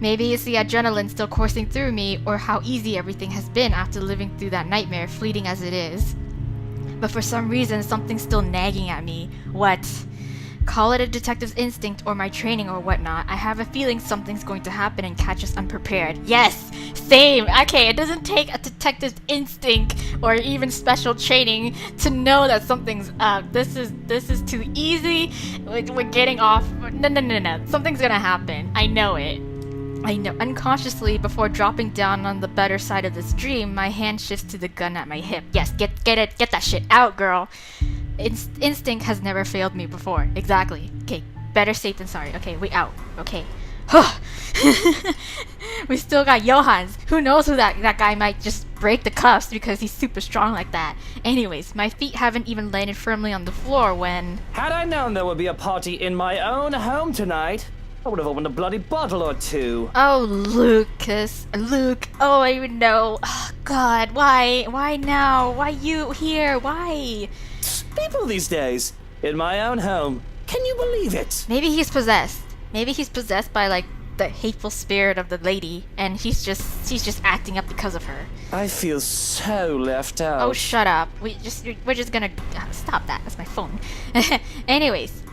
Maybe it's the adrenaline still coursing through me, or how easy everything has been after living through that nightmare, fleeting as it is. But for some reason, something's still nagging at me. What? Call it a detective's instinct or my training or whatnot. I have a feeling something's going to happen and catch us unprepared. Yes, same. Okay, it doesn't take a detective's instinct or even special training to know that something's up. This is too easy. We're getting off. No. Something's gonna happen. I know it. I know. Unconsciously, before dropping down on the better side of this dream, my hand shifts to the gun at my hip. Yes, get that shit out, girl. Instinct has never failed me before. Exactly. Okay, better safe than sorry. Okay, we out. Okay. We still got Johans. Who knows who that guy might just break the cuffs because he's super strong like that. Anyways, my feet haven't even landed firmly on the floor when... Had I known there would be a party in my own home tonight, I would have opened a bloody bottle or two. Oh, Luke. Oh, I even know. Oh, God, why now? Why you here? Why? People these days, in my own home. Can you believe it? Maybe he's possessed. Maybe he's possessed by like the hateful spirit of the lady, and she's just acting up because of her. I feel so left out. Oh, shut up. We're just gonna stop that. That's my phone. Anyways,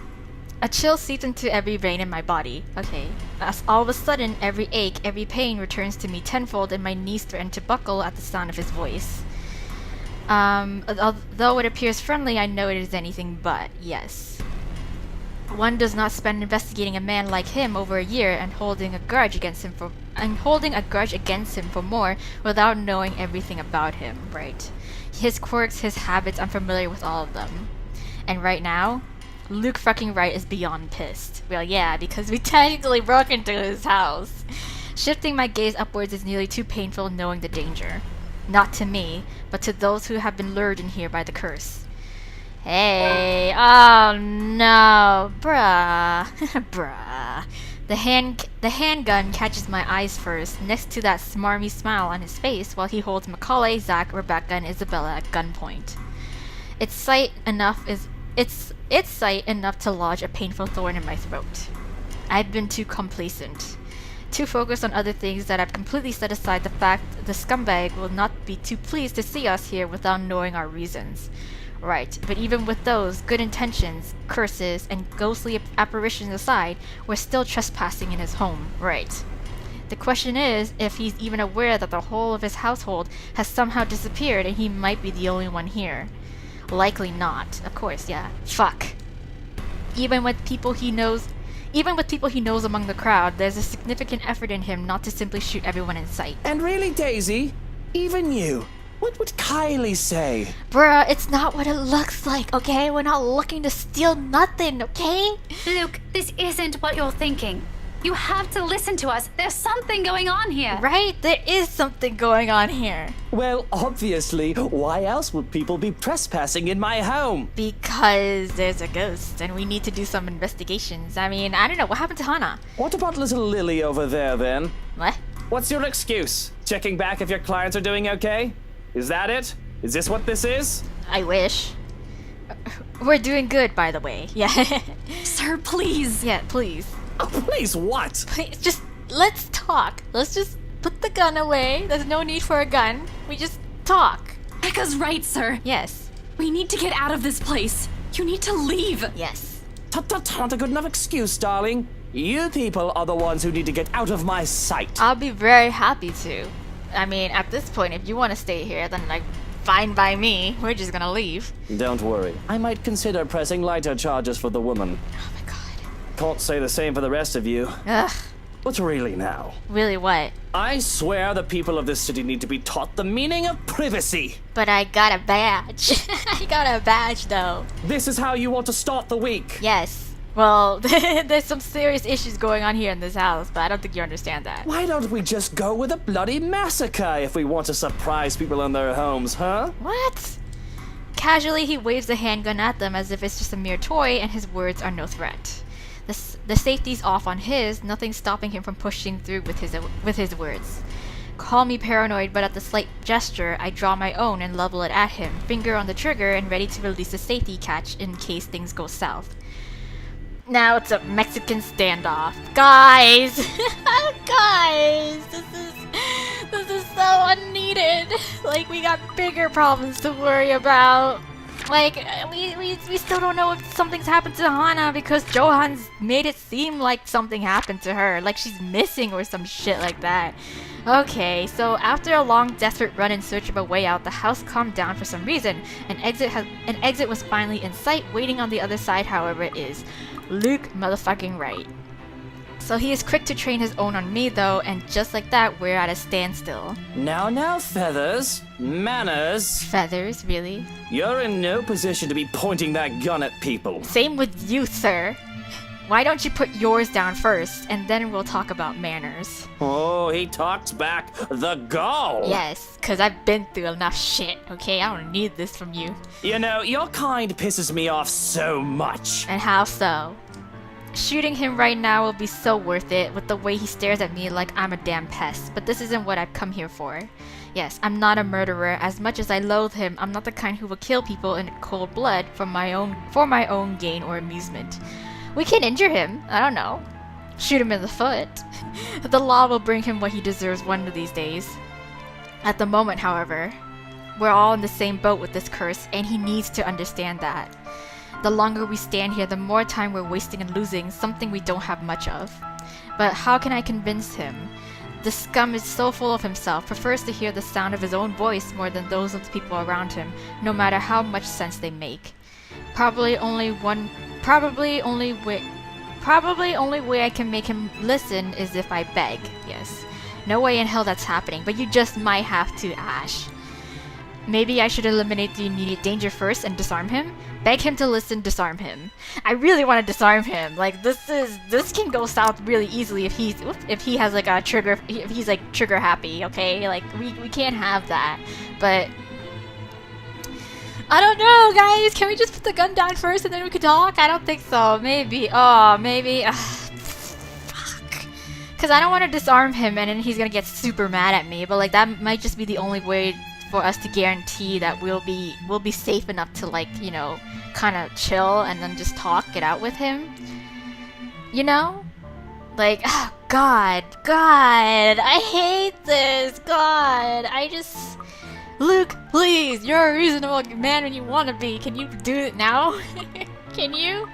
a chill seeps into every vein in my body. Okay. As all of a sudden, every ache, every pain returns to me tenfold, and my knees threaten to buckle at the sound of his voice. Though it appears friendly, I know it is anything but. Yes. One does not spend investigating a man like him over a year and holding a grudge against him for more without knowing everything about him, right? His quirks, his habits, I'm familiar with all of them. And right now, Luke fucking Wright is beyond pissed. Well, yeah, because we technically broke into his house. Shifting my gaze upwards is nearly too painful knowing the danger. Not to me, but to those who have been lured in here by the curse. Hey, oh no, bruh, bruh. The handgun catches my eyes first, next to that smarmy smile on his face while he holds Macaulay, Zach, Rebecca, and Isabella at gunpoint. Its sight enough to lodge a painful thorn in my throat. I've been too complacent. Too focused on other things that I've completely set aside the fact the scumbag will not be too pleased to see us here without knowing our reasons. Right, but even with those good intentions, curses, and ghostly apparitions aside, we're still trespassing in his home, right? The question is if he's even aware that the whole of his household has somehow disappeared and he might be the only one here. Likely not, of course, yeah. Fuck. Even with people he knows among the crowd, there's a significant effort in him not to simply shoot everyone in sight. And really, Daisy, even you, what would Kylie say? Bruh, it's not what it looks like, okay? We're not looking to steal nothing, okay? Luke, this isn't what you're thinking. You have to listen to us. There's something going on here. Right? There is something going on here. Well, obviously, why else would people be trespassing in my home? Because there's a ghost and we need to do some investigations. I mean, I don't know. What happened to Hannah? What about little Lily over there, then? What? What's your excuse? Checking back if your clients are doing okay? Is that it? Is this what this is? I wish. We're doing good, by the way. Yeah. Sir, please. Yeah, please. Oh, please, what? Please, just let's talk. Let's just put the gun away. There's no need for a gun. We just talk. Becca's right, sir. Yes. We need to get out of this place. You need to leave. Yes. Tut, not a good enough excuse, darling. You people are the ones who need to get out of my sight. I'll be very happy to. I mean, at this point, if you want to stay here, then like, fine by me. We're just gonna leave. Don't worry. I might consider pressing lighter charges for the woman. Oh my god. Can't say the same for the rest of you. Ugh. But really now. Really what? I swear the people of this city need to be taught the meaning of privacy. But I got a badge. I got a badge though. This is how you want to start the week. Yes. Well, there's some serious issues going on here in this house, but I don't think you understand that. Why don't we just go with a bloody massacre if we want to surprise people in their homes, huh? What? Casually, he waves the handgun at them as if it's just a mere toy, and his words are no threat. The safety's off on his, nothing stopping him from pushing through with his words. Call me paranoid, but at the slight gesture, I draw my own and level it at him, finger on the trigger and ready to release the safety catch in case things go south. Now it's a Mexican standoff. Guys! Guys! This is so unneeded. Like, we got bigger problems to worry about. Like, we still don't know if something's happened to Hana because Johan's made it seem like something happened to her, like she's missing or some shit like that. Okay, so after a long, desperate run in search of a way out, the house calmed down for some reason. An exit was finally in sight. Waiting on the other side, however, is Luke motherfucking Wright. So he is quick to train his own on me, though, and just like that, we're at a standstill. Now, Feathers. Manners. Feathers, really? You're in no position to be pointing that gun at people. Same with you, sir. Why don't you put yours down first, and then we'll talk about manners. Oh, he talks back. The gall! Yes, because I've been through enough shit, okay? I don't need this from you. You know, your kind pisses me off so much. And how so? Shooting him right now will be so worth it with the way he stares at me like I'm a damn pest, but this isn't what I've come here for. Yes, I'm not a murderer. As much as I loathe him, I'm not the kind who will kill people in cold blood for my own gain or amusement. We can injure him, I don't know. Shoot him in the foot. The law will bring him what he deserves one of these days. At the moment, however, we're all in the same boat with this curse, and he needs to understand that. The longer we stand here, the more time we're wasting and losing, something we don't have much of. But how can I convince him? The scum is so full of himself, prefers to hear the sound of his own voice more than those of the people around him, no matter how much sense they make. Probably only way I can make him listen is if I beg, yes. No way in hell that's happening, but you just might have to, Ash. Maybe I should eliminate the immediate danger first and disarm him? Beg him to listen, disarm him. I really want to disarm him. Like, this can go south really easily if he has like a trigger, if he's like trigger happy, okay? Like, we can't have that. But I don't know, guys. Can we just put the gun down first and then we could talk? I don't think so. Maybe. Oh, maybe. Fuck. Because I don't want to disarm him and then he's gonna get super mad at me. But like, that might just be the only way for us to guarantee that we'll be safe enough to, like, you know, kind of chill and then just talk it out with him. You know? Like, oh, God, I hate this. God, I just... Luke, please, you're a reasonable man when you want to be. Can you do it now? Can you?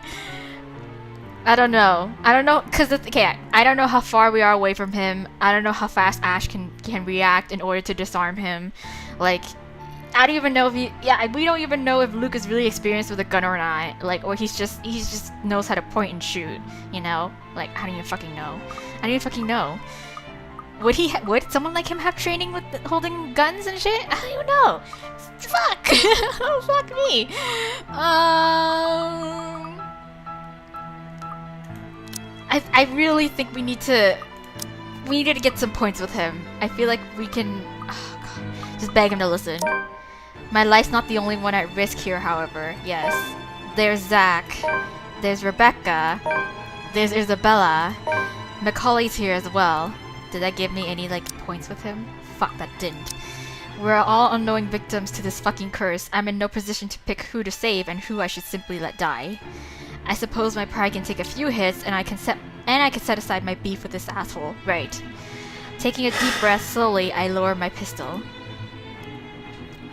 I don't know, cause okay, I don't know how far we are away from him. I don't know how fast Ash can react in order to disarm him. Like, I don't even know if we don't even know if Luke is really experienced with a gun or not. Like, or he's just knows how to point and shoot. You know, like, I don't even fucking know. Would someone like him have training with holding guns and shit? I don't even know. Fuck. Oh, fuck me. I really think we need to get some points with him. I feel like we can just beg him to listen. My life's not the only one at risk here, however. Yes. There's Zach. There's Rebecca. There's Isabella. Macaulay's here as well. Did that give me any, like, points with him? Fuck, that didn't. We're all unknowing victims to this fucking curse. I'm in no position to pick who to save and who I should simply let die. I suppose my pride can take a few hits, and I can set aside my beef with this asshole. Right. Taking a deep breath, slowly, I lower my pistol.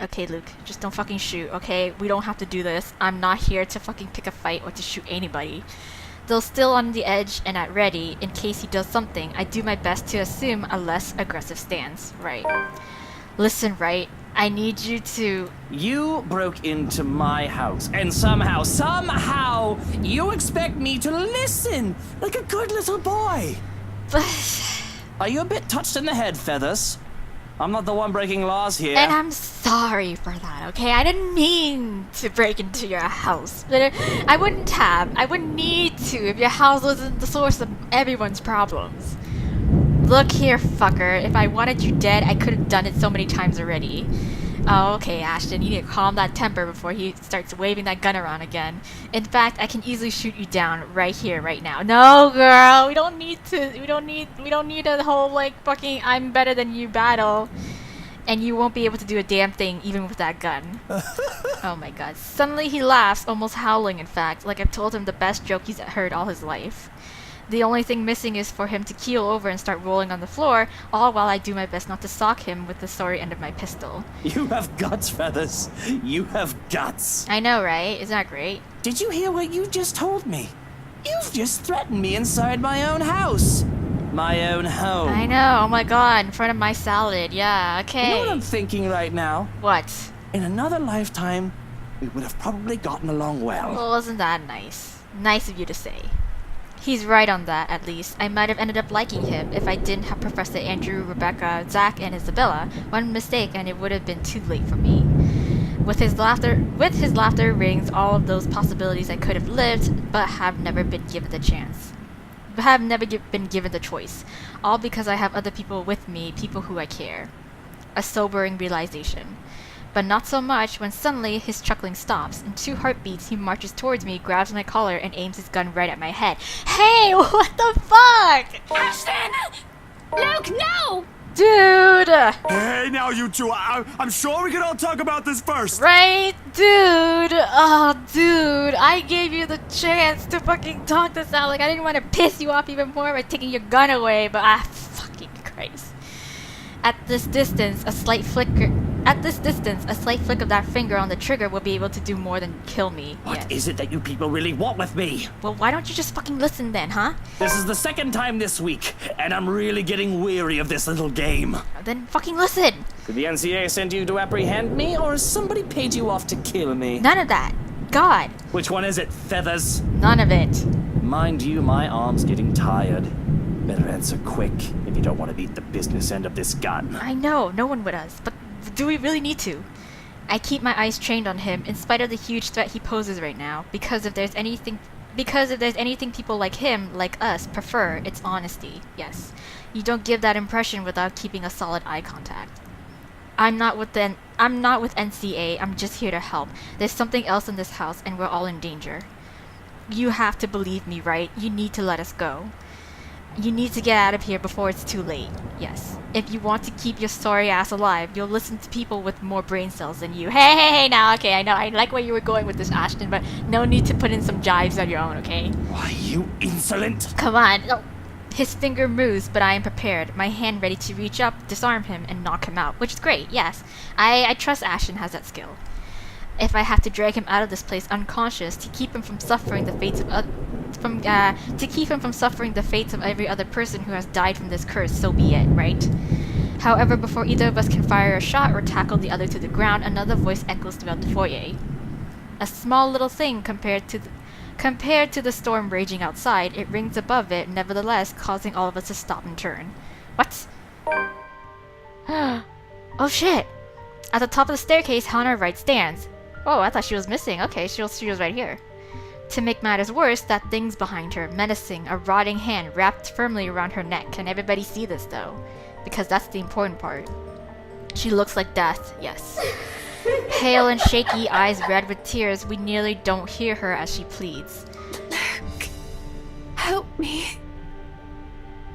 Okay, Luke, just don't fucking shoot, okay? We don't have to do this. I'm not here to fucking pick a fight or to shoot anybody. Though still on the edge and at ready, in case he does something, I do my best to assume a less aggressive stance. Right. Listen, Wright, I need you to... You broke into my house, and somehow, you expect me to listen like a good little boy. But... Are you a bit touched in the head, Feathers? I'm not the one breaking laws here. And I'm sorry for that, okay? I didn't mean to break into your house. But I wouldn't need to if your house wasn't the source of everyone's problems. Look here, fucker. If I wanted you dead, I could have done it so many times already. Oh, okay, Ashton, you need to calm that temper before he starts waving that gun around again. In fact, I can easily shoot you down right here, right now. No, girl, we don't need a whole, like, fucking I'm better than you battle. And you won't be able to do a damn thing even with that gun. Oh my god. Suddenly he laughs, almost howling in fact, like I've told him the best joke he's heard all his life. The only thing missing is for him to keel over and start rolling on the floor, all while I do my best not to sock him with the sorry end of my pistol. You have guts, Feathers. You have guts. I know, right? Isn't that great? Did you hear what you just told me? You've just threatened me inside my own house. My own home. I know, oh my god, in front of my salad, yeah, okay. You know what I'm thinking right now? What? In another lifetime, we would have probably gotten along well. Well, wasn't that nice? Nice of you to say. He's right on that, at least. I might have ended up liking him if I didn't have Professor Andrew, Rebecca, Zach, and Isabella. One mistake and it would have been too late for me. With his laughter rings all of those possibilities I could have lived, but have never been given the chance. Been given the choice. All because I have other people with me, people who I care. A sobering realization. But not so much when suddenly his chuckling stops. In 2 heartbeats, he marches towards me, grabs my collar, and aims his gun right at my head. Hey, what the fuck? Ashton! Luke, no! Dude! Hey, now you two, I'm sure we can all talk about this first. Right? Dude! Oh, dude. I gave you the chance to fucking talk this out. Like, I didn't want to piss you off even more by taking your gun away, but fucking Christ. At this distance, a slight flick of that finger on the trigger will be able to do more than kill me. What is it that you people really want with me? Well, why don't you just fucking listen then, huh? This is the 2nd time this week, and I'm really getting weary of this little game. Then fucking listen. Did the NCA send you to apprehend me, or has somebody paid you off to kill me? None of that. God. Which one is it, Feathers? None of it. Mind you, my arm's getting tired. Better answer quick if you don't want to beat the business end of this gun. I know, no one would us, but do we really need to? I keep my eyes trained on him in spite of the huge threat he poses right now, because if there's anything people like him, like us, prefer, it's honesty. Yes. You don't give that impression without keeping a solid eye contact. I'm not with NCA, I'm just here to help. There's something else in this house and we're all in danger. You have to believe me, right? You need to let us go. You need to get out of here before it's too late. Yes. If you want to keep your sorry ass alive, you'll listen to people with more brain cells than you. Hey, now, okay, I know, I like where you were going with this, Ashton, but no need to put in some jives on your own, okay? Why, you insolent! Come on. Oh. His finger moves, but I am prepared, my hand ready to reach up, disarm him, and knock him out, which is great, yes. I trust Ashton has that skill. If I have to drag him out of this place unconscious to keep him from suffering the fates of every other person who has died from this curse, so be it, right? However, before either of us can fire a shot or tackle the other to the ground, another voice echoes throughout the foyer. A small little thing compared to the storm raging outside, it rings above it, nevertheless, causing all of us to stop and turn. What? Oh shit! At the top of the staircase, Hannah Wright stands. Oh, I thought she was missing. Okay, she was right here. To make matters worse, that thing's behind her, menacing, a rotting hand wrapped firmly around her neck. Can everybody see this, though? Because that's the important part. She looks like death, yes. Pale and shaky, eyes red with tears, we nearly don't hear her as she pleads. Luke, help me.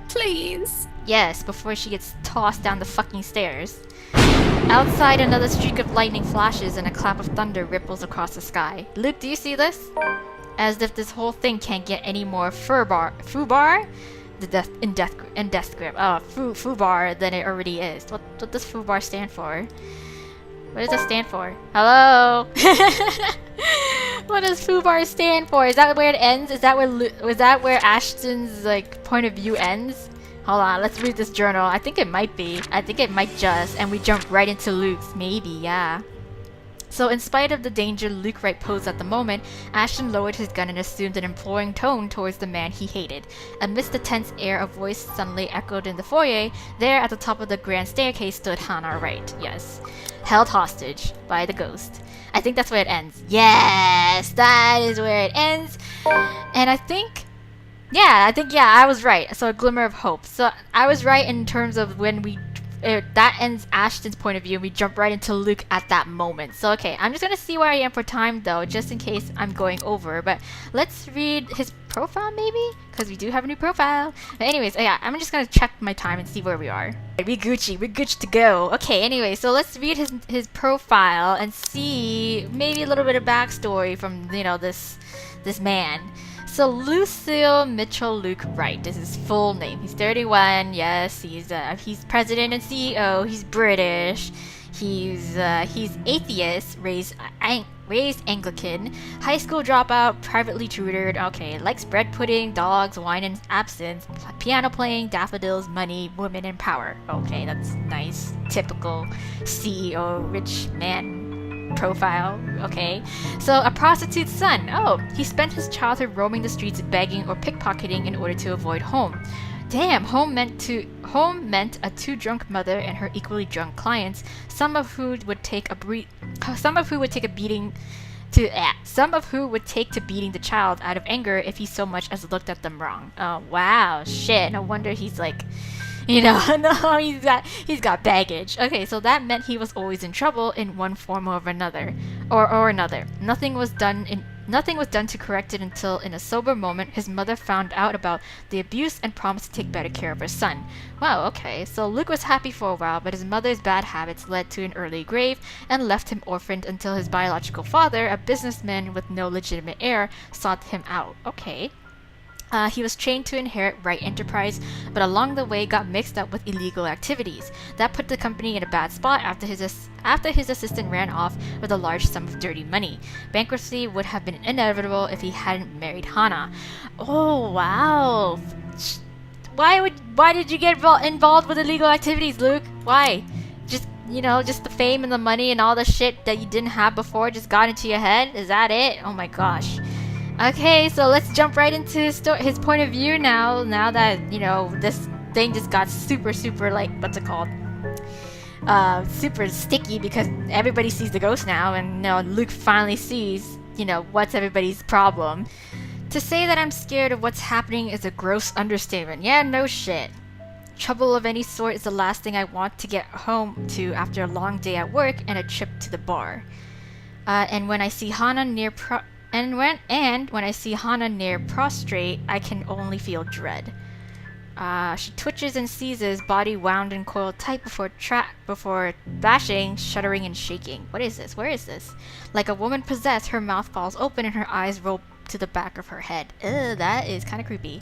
Please. Yes, before she gets tossed down the fucking stairs. Outside, another streak of lightning flashes and a clap of thunder ripples across the sky. Luke, do you see this? As if this whole thing can't get any more foobar? In death grip. Oh, foobar than it already is. What does foobar stand for? What does it stand for? Hello? What does foobar stand for? Is that where it ends? Is that where Ashton's like point of view ends? Hold on, let's read this journal. I think it might be. I think it might just. And we jump right into Luke's. Maybe, yeah. So in spite of the danger Luke Wright posed at the moment, Ashton lowered his gun and assumed an imploring tone towards the man he hated. Amidst the tense air, a voice suddenly echoed in the foyer. There at the top of the grand staircase stood Hannah Wright. Yes. Held hostage by the ghost. I think that's where it ends. Yes! That is where it ends. And I think, I was right. So a glimmer of hope. So I was right in terms of when that ends Ashton's point of view and we jump right into Luke at that moment. So okay, I'm just gonna see where I am for time though, just in case I'm going over. But let's read his profile maybe? Because we do have a new profile. But anyways, yeah, I'm just gonna check my time and see where we are. We Gucci to go. Okay, anyway, so let's read his profile and see maybe a little bit of backstory from, this man. So Lucille Mitchell Luke Wright is his full name. He's 31. Yes, he's president and CEO. He's British. He's atheist, raised Anglican, high school dropout, privately tutored. Okay, likes bread pudding, dogs, wine and absinthe, piano playing, daffodils, money, women, and power. Okay, that's nice. Typical CEO, rich man profile. Okay, so a prostitute's son. Oh, he spent his childhood roaming the streets begging or pickpocketing in order to avoid home. Damn, home meant a too drunk mother and her equally drunk clients, some of who would take to beating the child out of anger if he so much as looked at them wrong. Oh wow, shit. No wonder he's like, no, he's got baggage. Okay, so that meant he was always in trouble in one form or another, or another. Nothing was done to correct it until, in a sober moment, his mother found out about the abuse and promised to take better care of her son. Wow, okay, so Luke was happy for a while, but his mother's bad habits led to an early grave and left him orphaned until his biological father, a businessman with no legitimate heir, sought him out. Okay. He was trained to inherit Wright Enterprise, but along the way got mixed up with illegal activities. That put the company in a bad spot after his assistant ran off with a large sum of dirty money. Bankruptcy would have been inevitable if he hadn't married Hannah. Oh wow! Why did you get involved with illegal activities, Luke? Why? Just the fame and the money and all the shit that you didn't have before just got into your head? Is that it? Oh my gosh. Okay, so let's jump right into his point of view now that, this thing just got super, like, what's it called? Super sticky because everybody sees the ghost now, and, Luke finally sees, what's everybody's problem. To say that I'm scared of what's happening is a gross understatement. Yeah, no shit. Trouble of any sort is the last thing I want to get home to after a long day at work and a trip to the bar. And when I see Hannah near prostrate, I can only feel dread. She twitches and seizes, body wound and coiled tight before bashing, shuddering, and shaking. What is this? Where is this? Like a woman possessed, her mouth falls open and her eyes roll to the back of her head. Ugh, that is kind of creepy.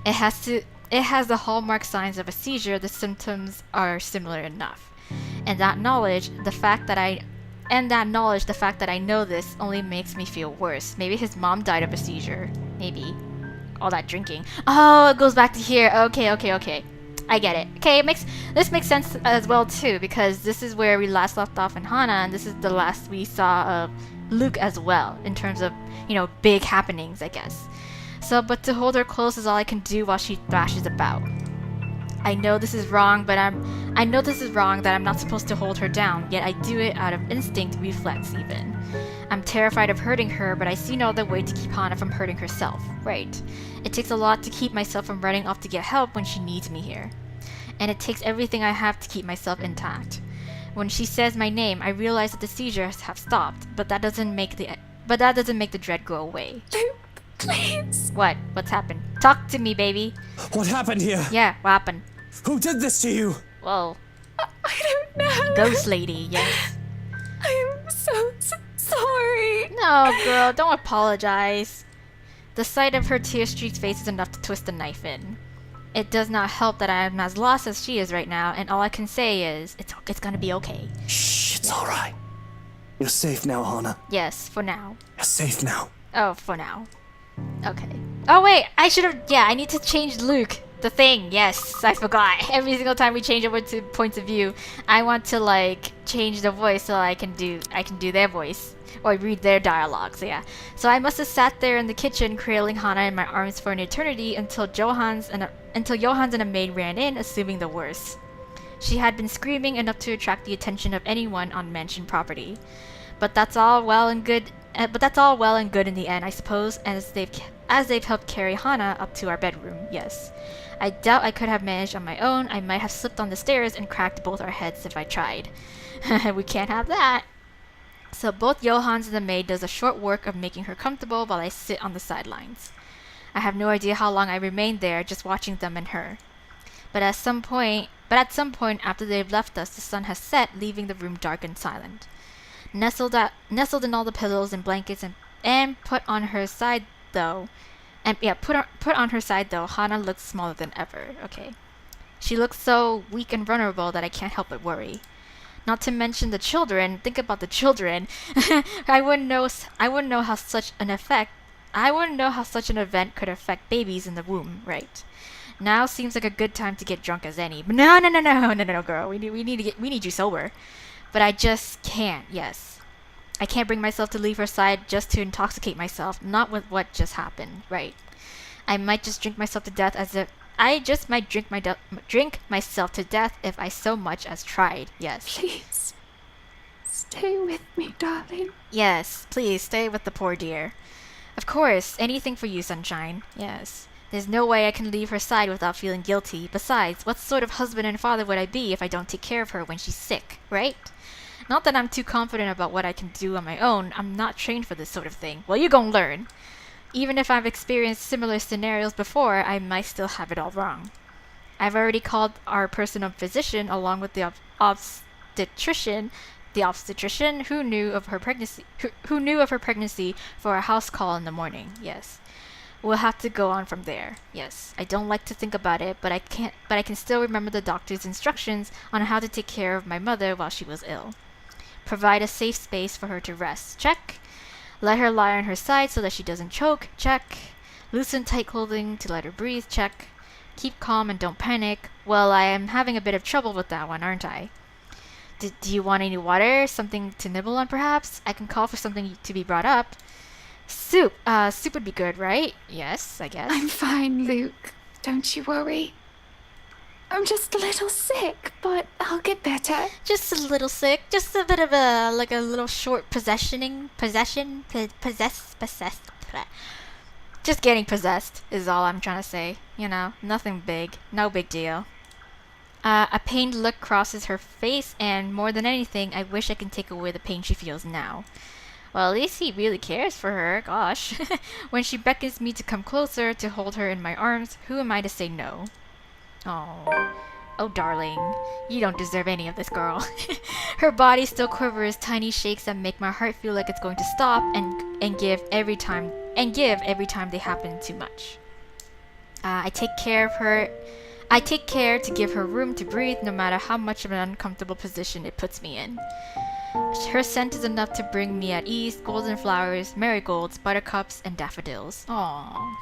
It has the hallmark signs of a seizure. The symptoms are similar enough. And that knowledge, the fact that I know this only makes me feel worse. Maybe his mom died of a seizure. Maybe. All that drinking. Oh, it goes back to here. Okay. I get it. Okay, this makes sense as well too, because this is where we last left off in Hannah, and this is the last we saw of Luke as well, in terms of, big happenings, I guess. So, but to hold her close is all I can do while she thrashes about. I know this is wrong that I'm not supposed to hold her down, yet I do it out of instinct, reflex even. I'm terrified of hurting her, but I see no other way to keep Hannah from hurting herself. Right. It takes a lot to keep myself from running off to get help when she needs me here. And it takes everything I have to keep myself intact. When she says my name, I realize that the seizures have stopped, but that doesn't make the dread go away. Please. What? What's happened? Talk to me, baby. What happened here? Yeah, what happened? Who did this to you? Whoa. I don't know. Ghost lady, yes. I'm so sorry. No, girl, don't apologize. The sight of her tear-streaked face is enough to twist a knife in. It does not help that I am as lost as she is right now, and all I can say is, it's gonna be okay. Shh, it's alright. You're safe now, Hannah. Yes, for now. You're safe now. Oh, for now. Okay. Oh wait, I need to change Luke. The thing, yes, I forgot. Every single time we change over to points of view, I want to change the voice so I can do their voice or read their dialogue. So yeah. So I must have sat there in the kitchen cradling Hannah in my arms for an eternity until Johannes and a maid ran in, assuming the worst. She had been screaming enough to attract the attention of anyone on mansion property. But that's all well and good in the end, I suppose, as they've helped carry Hannah up to our bedroom. Yes. I doubt I could have managed on my own. I might have slipped on the stairs and cracked both our heads if I tried. We can't have that. So both Johannes and the maid does a short work of making her comfortable while I sit on the sidelines. I have no idea how long I remained there, just watching them and her. But at some point after they've left us, the sun has set, leaving the room dark and silent. Nestled in all the pillows and blankets and put on her side, though, And yeah, put on her side though, Hana looks smaller than ever. Okay. She looks so weak and vulnerable that I can't help but worry. Not to mention the children. Think about the children. I wouldn't know how such an event could affect babies in the womb, right? Now seems like a good time to get drunk as any. But no, girl. We need you sober. But I just can't. Yes. I can't bring myself to leave her side just to intoxicate myself, not with what just happened, right? I might just drink myself to death drink myself to death if I so much as tried. Yes. Please, stay with me, darling. Yes, please stay with the poor dear. Of course, anything for you, sunshine. Yes. There's no way I can leave her side without feeling guilty. Besides, what sort of husband and father would I be if I don't take care of her when she's sick, right? Not that I'm too confident about what I can do on my own. I'm not trained for this sort of thing. Well, you gon' learn. Even if I've experienced similar scenarios before, I might still have it all wrong. I've already called our personal physician along with the obstetrician who knew of her pregnancy for a house call in the morning. Yes. We'll have to go on from there. Yes. I don't like to think about it, but I can still remember the doctor's instructions on how to take care of my mother while she was ill. Provide a safe space for her to rest. Check. Let her lie on her side so that she doesn't choke. Check. Loosen tight clothing to let her breathe. Check. Keep calm and don't panic. Well, I am having a bit of trouble with that one, aren't I? Do you want any water? Something to nibble on, perhaps? I can call for something to be brought up. Soup. Soup would be good, right? Yes, I guess. I'm fine, Luke. Don't you worry. I'm just a little sick, but I'll get better. Just a little sick. Just a bit of a little short possessed. Just getting possessed is all I'm trying to say. You know, nothing big. No big deal. A pained look crosses her face, and more than anything, I wish I can take away the pain she feels now. Well, at least he really cares for her, gosh. When she beckons me to come closer, to hold her in my arms, who am I to say no? Oh, darling, you don't deserve any of this, girl. Her body still quivers, tiny shakes that make my heart feel like it's going to stop and give every time they happen too much. I take care to give her room to breathe, no matter how much of an uncomfortable position it puts me in. Her scent is enough to bring me at ease. Golden flowers, marigolds, buttercups, and daffodils. Aww.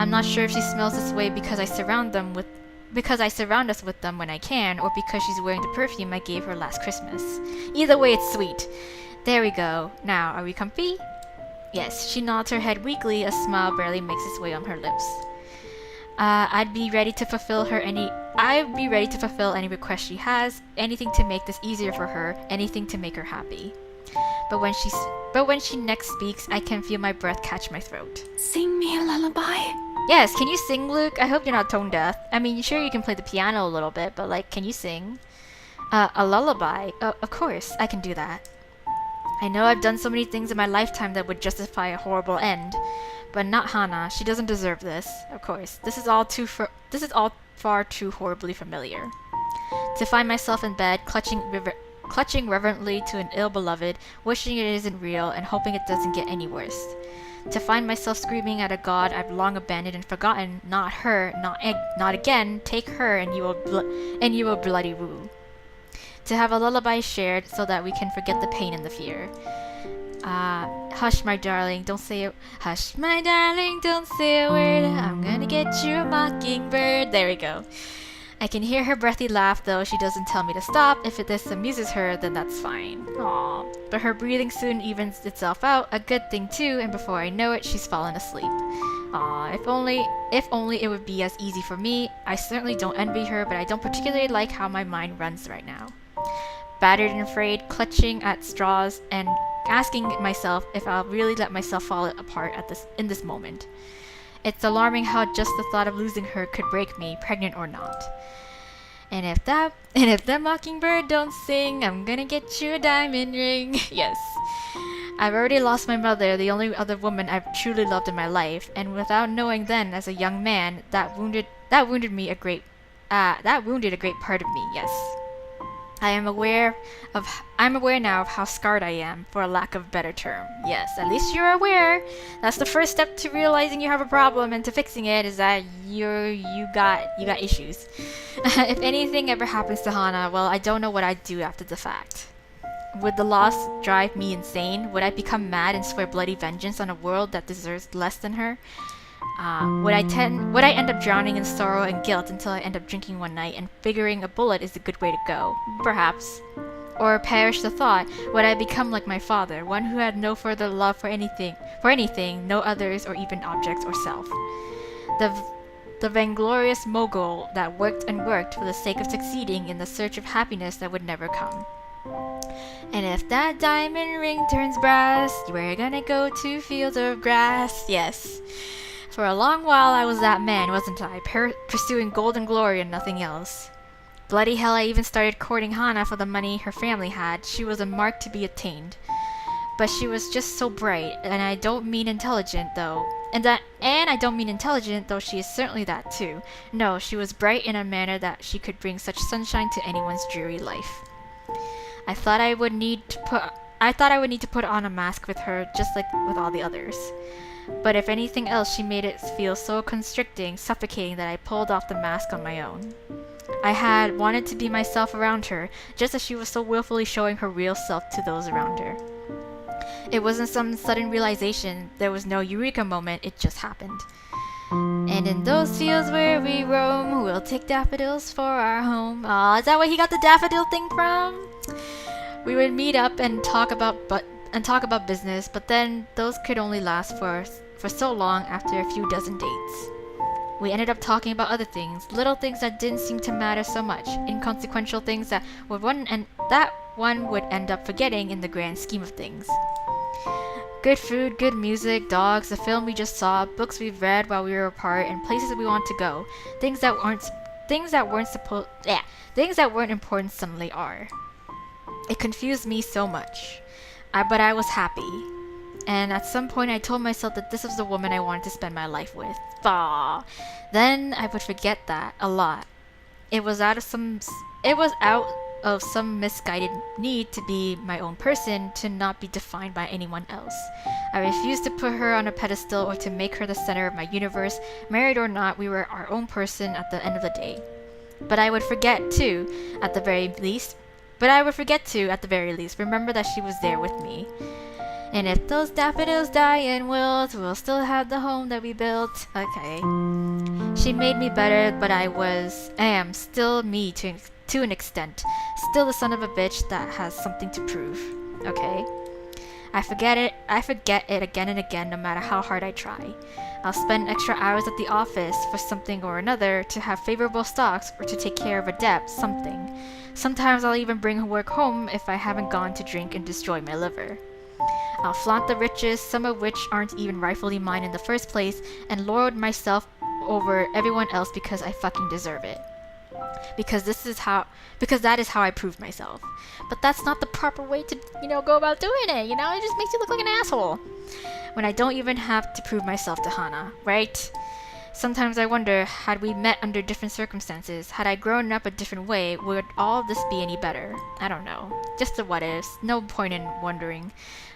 I'm not sure if she smells this way because I surround us with them when I can, or because she's wearing the perfume I gave her last Christmas. Either way, it's sweet. There we go. Now, are we comfy? Yes, she nods her head weakly. A smile barely makes its way on her lips. I'd be ready to fulfill any request she has, anything to make this easier for her, anything to make her happy. But when she next speaks, I can feel my breath catch my throat. Sing me a lullaby. Yes, can you sing, Luke? I hope you're not tone deaf. I mean, sure you can play the piano a little bit, but can you sing? A lullaby? Of course, I can do that. I know I've done so many things in my lifetime that would justify a horrible end. But not Hana. She doesn't deserve this. Of course. This is all far too horribly familiar. To find myself in bed, clutching reverently to an ill beloved, wishing it isn't real, and hoping it doesn't get any worse. To find myself screaming at a god I've long abandoned and forgotten, not her, not again, take her and you will bloody rule. To have a lullaby shared so that we can forget the pain and the fear. Hush, my darling, don't say a hush, my darling, don't say a word. I'm gonna get you a mockingbird. There we go. I can hear her breathy laugh, though she doesn't tell me to stop. If this amuses her, then that's fine. Aww. But her breathing soon evens itself out, a good thing too, and before I know it, she's fallen asleep. Aw, if only it would be as easy for me. I certainly don't envy her, but I don't particularly like how my mind runs right now. Battered and afraid, clutching at straws, and asking myself if I'll really let myself fall apart in this moment. It's alarming how just the thought of losing her could break me, pregnant or not. And if that mockingbird don't sing, I'm gonna get you a diamond ring. Yes. I've already lost my mother, the only other woman I've truly loved in my life, and without knowing then as a young man, that wounded a great part of me, yes. I'm aware now of how scarred I am, for a lack of a better term. Yes, at least you're aware. That's the first step to realizing you have a problem, and to fixing it is that you got issues. If anything ever happens to Hana, well, I don't know what I'd do after the fact. Would the loss drive me insane? Would I become mad and swear bloody vengeance on a world that deserves less than her? Would I end up drowning in sorrow and guilt until I end up drinking one night and figuring a bullet is a good way to go? Perhaps. Or perish the thought, would I become like my father, one who had no further love for anything, no others or even objects or self? The vainglorious mogul that worked and worked for the sake of succeeding in the search of happiness that would never come. And if that diamond ring turns brass, we're gonna go to fields of grass. Yes. For a long while I was that man, wasn't I? Pursuing golden glory and nothing else. Bloody hell, I even started courting Hana for the money her family had. She was a mark to be attained. But she was just so bright, and I don't mean intelligent though. And I don't mean intelligent, though she is certainly that too. No, she was bright in a manner that she could bring such sunshine to anyone's dreary life. I thought I would need to put on a mask with her, just like with all the others. But if anything else, she made it feel so constricting, suffocating that I pulled off the mask on my own. I had wanted to be myself around her, just as she was so willfully showing her real self to those around her. It wasn't some sudden realization, there was no eureka moment, it just happened. And in those fields where we roam, we'll take daffodils for our home. Aw, is that where he got the daffodil thing from? We would meet up and talk about business, but then those could only last for so long after a few dozen dates. We ended up talking about other things, little things that didn't seem to matter so much, inconsequential things that one would end up forgetting in the grand scheme of things. Good food, good music, dogs, the film we just saw, books we've read while we were apart, and places we want to go. Things that weren't important suddenly are. It confused me so much. But I was happy. And at some point I told myself that this was the woman I wanted to spend my life with. Aww. Then I would forget that a lot. It was out of some misguided need to be my own person, to not be defined by anyone else. I refused to put her on a pedestal or to make her the center of my universe. Married or not, we were our own person at the end of the day. But I would forget too, at the very least, remember that she was there with me. And if those daffodils die and wilt, we'll still have the home that we built. Okay. She made me better, but I am still me to an extent. Still the son of a bitch that has something to prove. Okay? I forget it again and again, no matter how hard I try. I'll spend extra hours at the office for something or another, to have favorable stocks, or to take care of a debt, something. Sometimes I'll even bring work home if I haven't gone to drink and destroy my liver. I'll flaunt the riches, some of which aren't even rightfully mine in the first place, and lord myself over everyone else because I fucking deserve it. Because that is how I prove myself. But that's not the proper way to, go about doing it, It just makes you look like an asshole. When I don't even have to prove myself to Hana, right? Sometimes I wonder, had we met under different circumstances, had I grown up a different way, would all this be any better? I don't know. Just the what ifs. No point in wondering.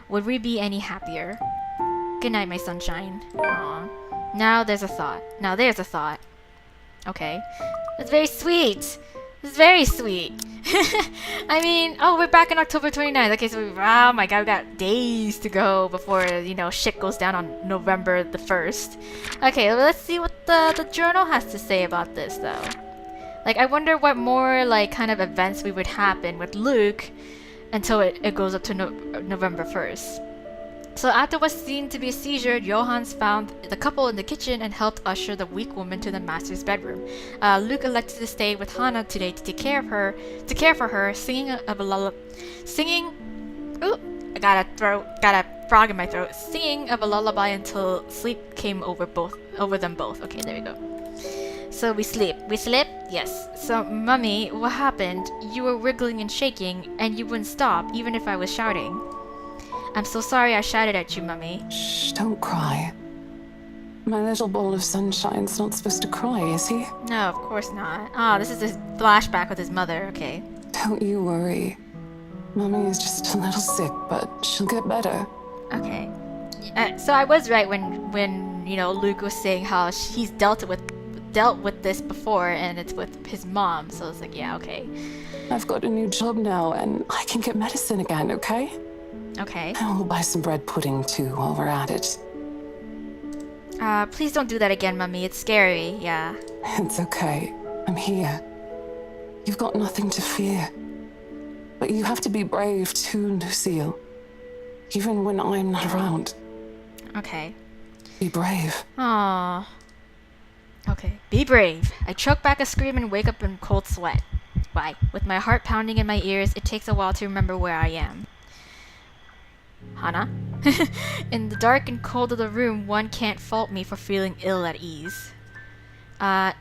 Would we be any happier? Good night, my sunshine. Aww. Now there's a thought. Okay. That's very sweet. It's very sweet. I mean, we're back on October 29th. Okay, so oh my god, we got days to go before, shit goes down on November the 1st. Okay, well, let's see what the journal has to say about this, though. I wonder what more, kind of events we would happen with Luke until it goes up to November 1st. So after what seemed to be a seizure, Johannes found the couple in the kitchen and helped usher the weak woman to the master's bedroom. Luke elected to stay with Hana today to care for her, singing of a lullaby. Ooh, I got a frog in my throat. Singing of a lullaby until sleep came over them both. Okay, there we go. So we sleep. We slept? Yes. So, Mummy, what happened? You were wriggling and shaking, and you wouldn't stop, even if I was shouting. I'm so sorry I shouted at you, Mummy. Shh, don't cry. My little ball of sunshine's not supposed to cry, is he? No, of course not. This is his flashback with his mother, okay. Don't you worry. Mommy is just a little sick, but she'll get better. Okay. So I was right when you know Luke was saying how he's dealt with this before, and it's with his mom. So it's like, yeah, okay. I've got a new job now, and I can get medicine again, okay? Okay. And we'll buy some bread pudding, too, while we're at it. Please don't do that again, Mummy. It's scary, yeah. It's okay. I'm here. You've got nothing to fear. But you have to be brave, too, Lucille. Even when I'm not around. Okay. Be brave. Aww. Okay. Be brave. I choke back a scream and wake up in cold sweat. Why? With my heart pounding in my ears, it takes a while to remember where I am. Hana? In the dark and cold of the room, one can't fault me for feeling ill at ease.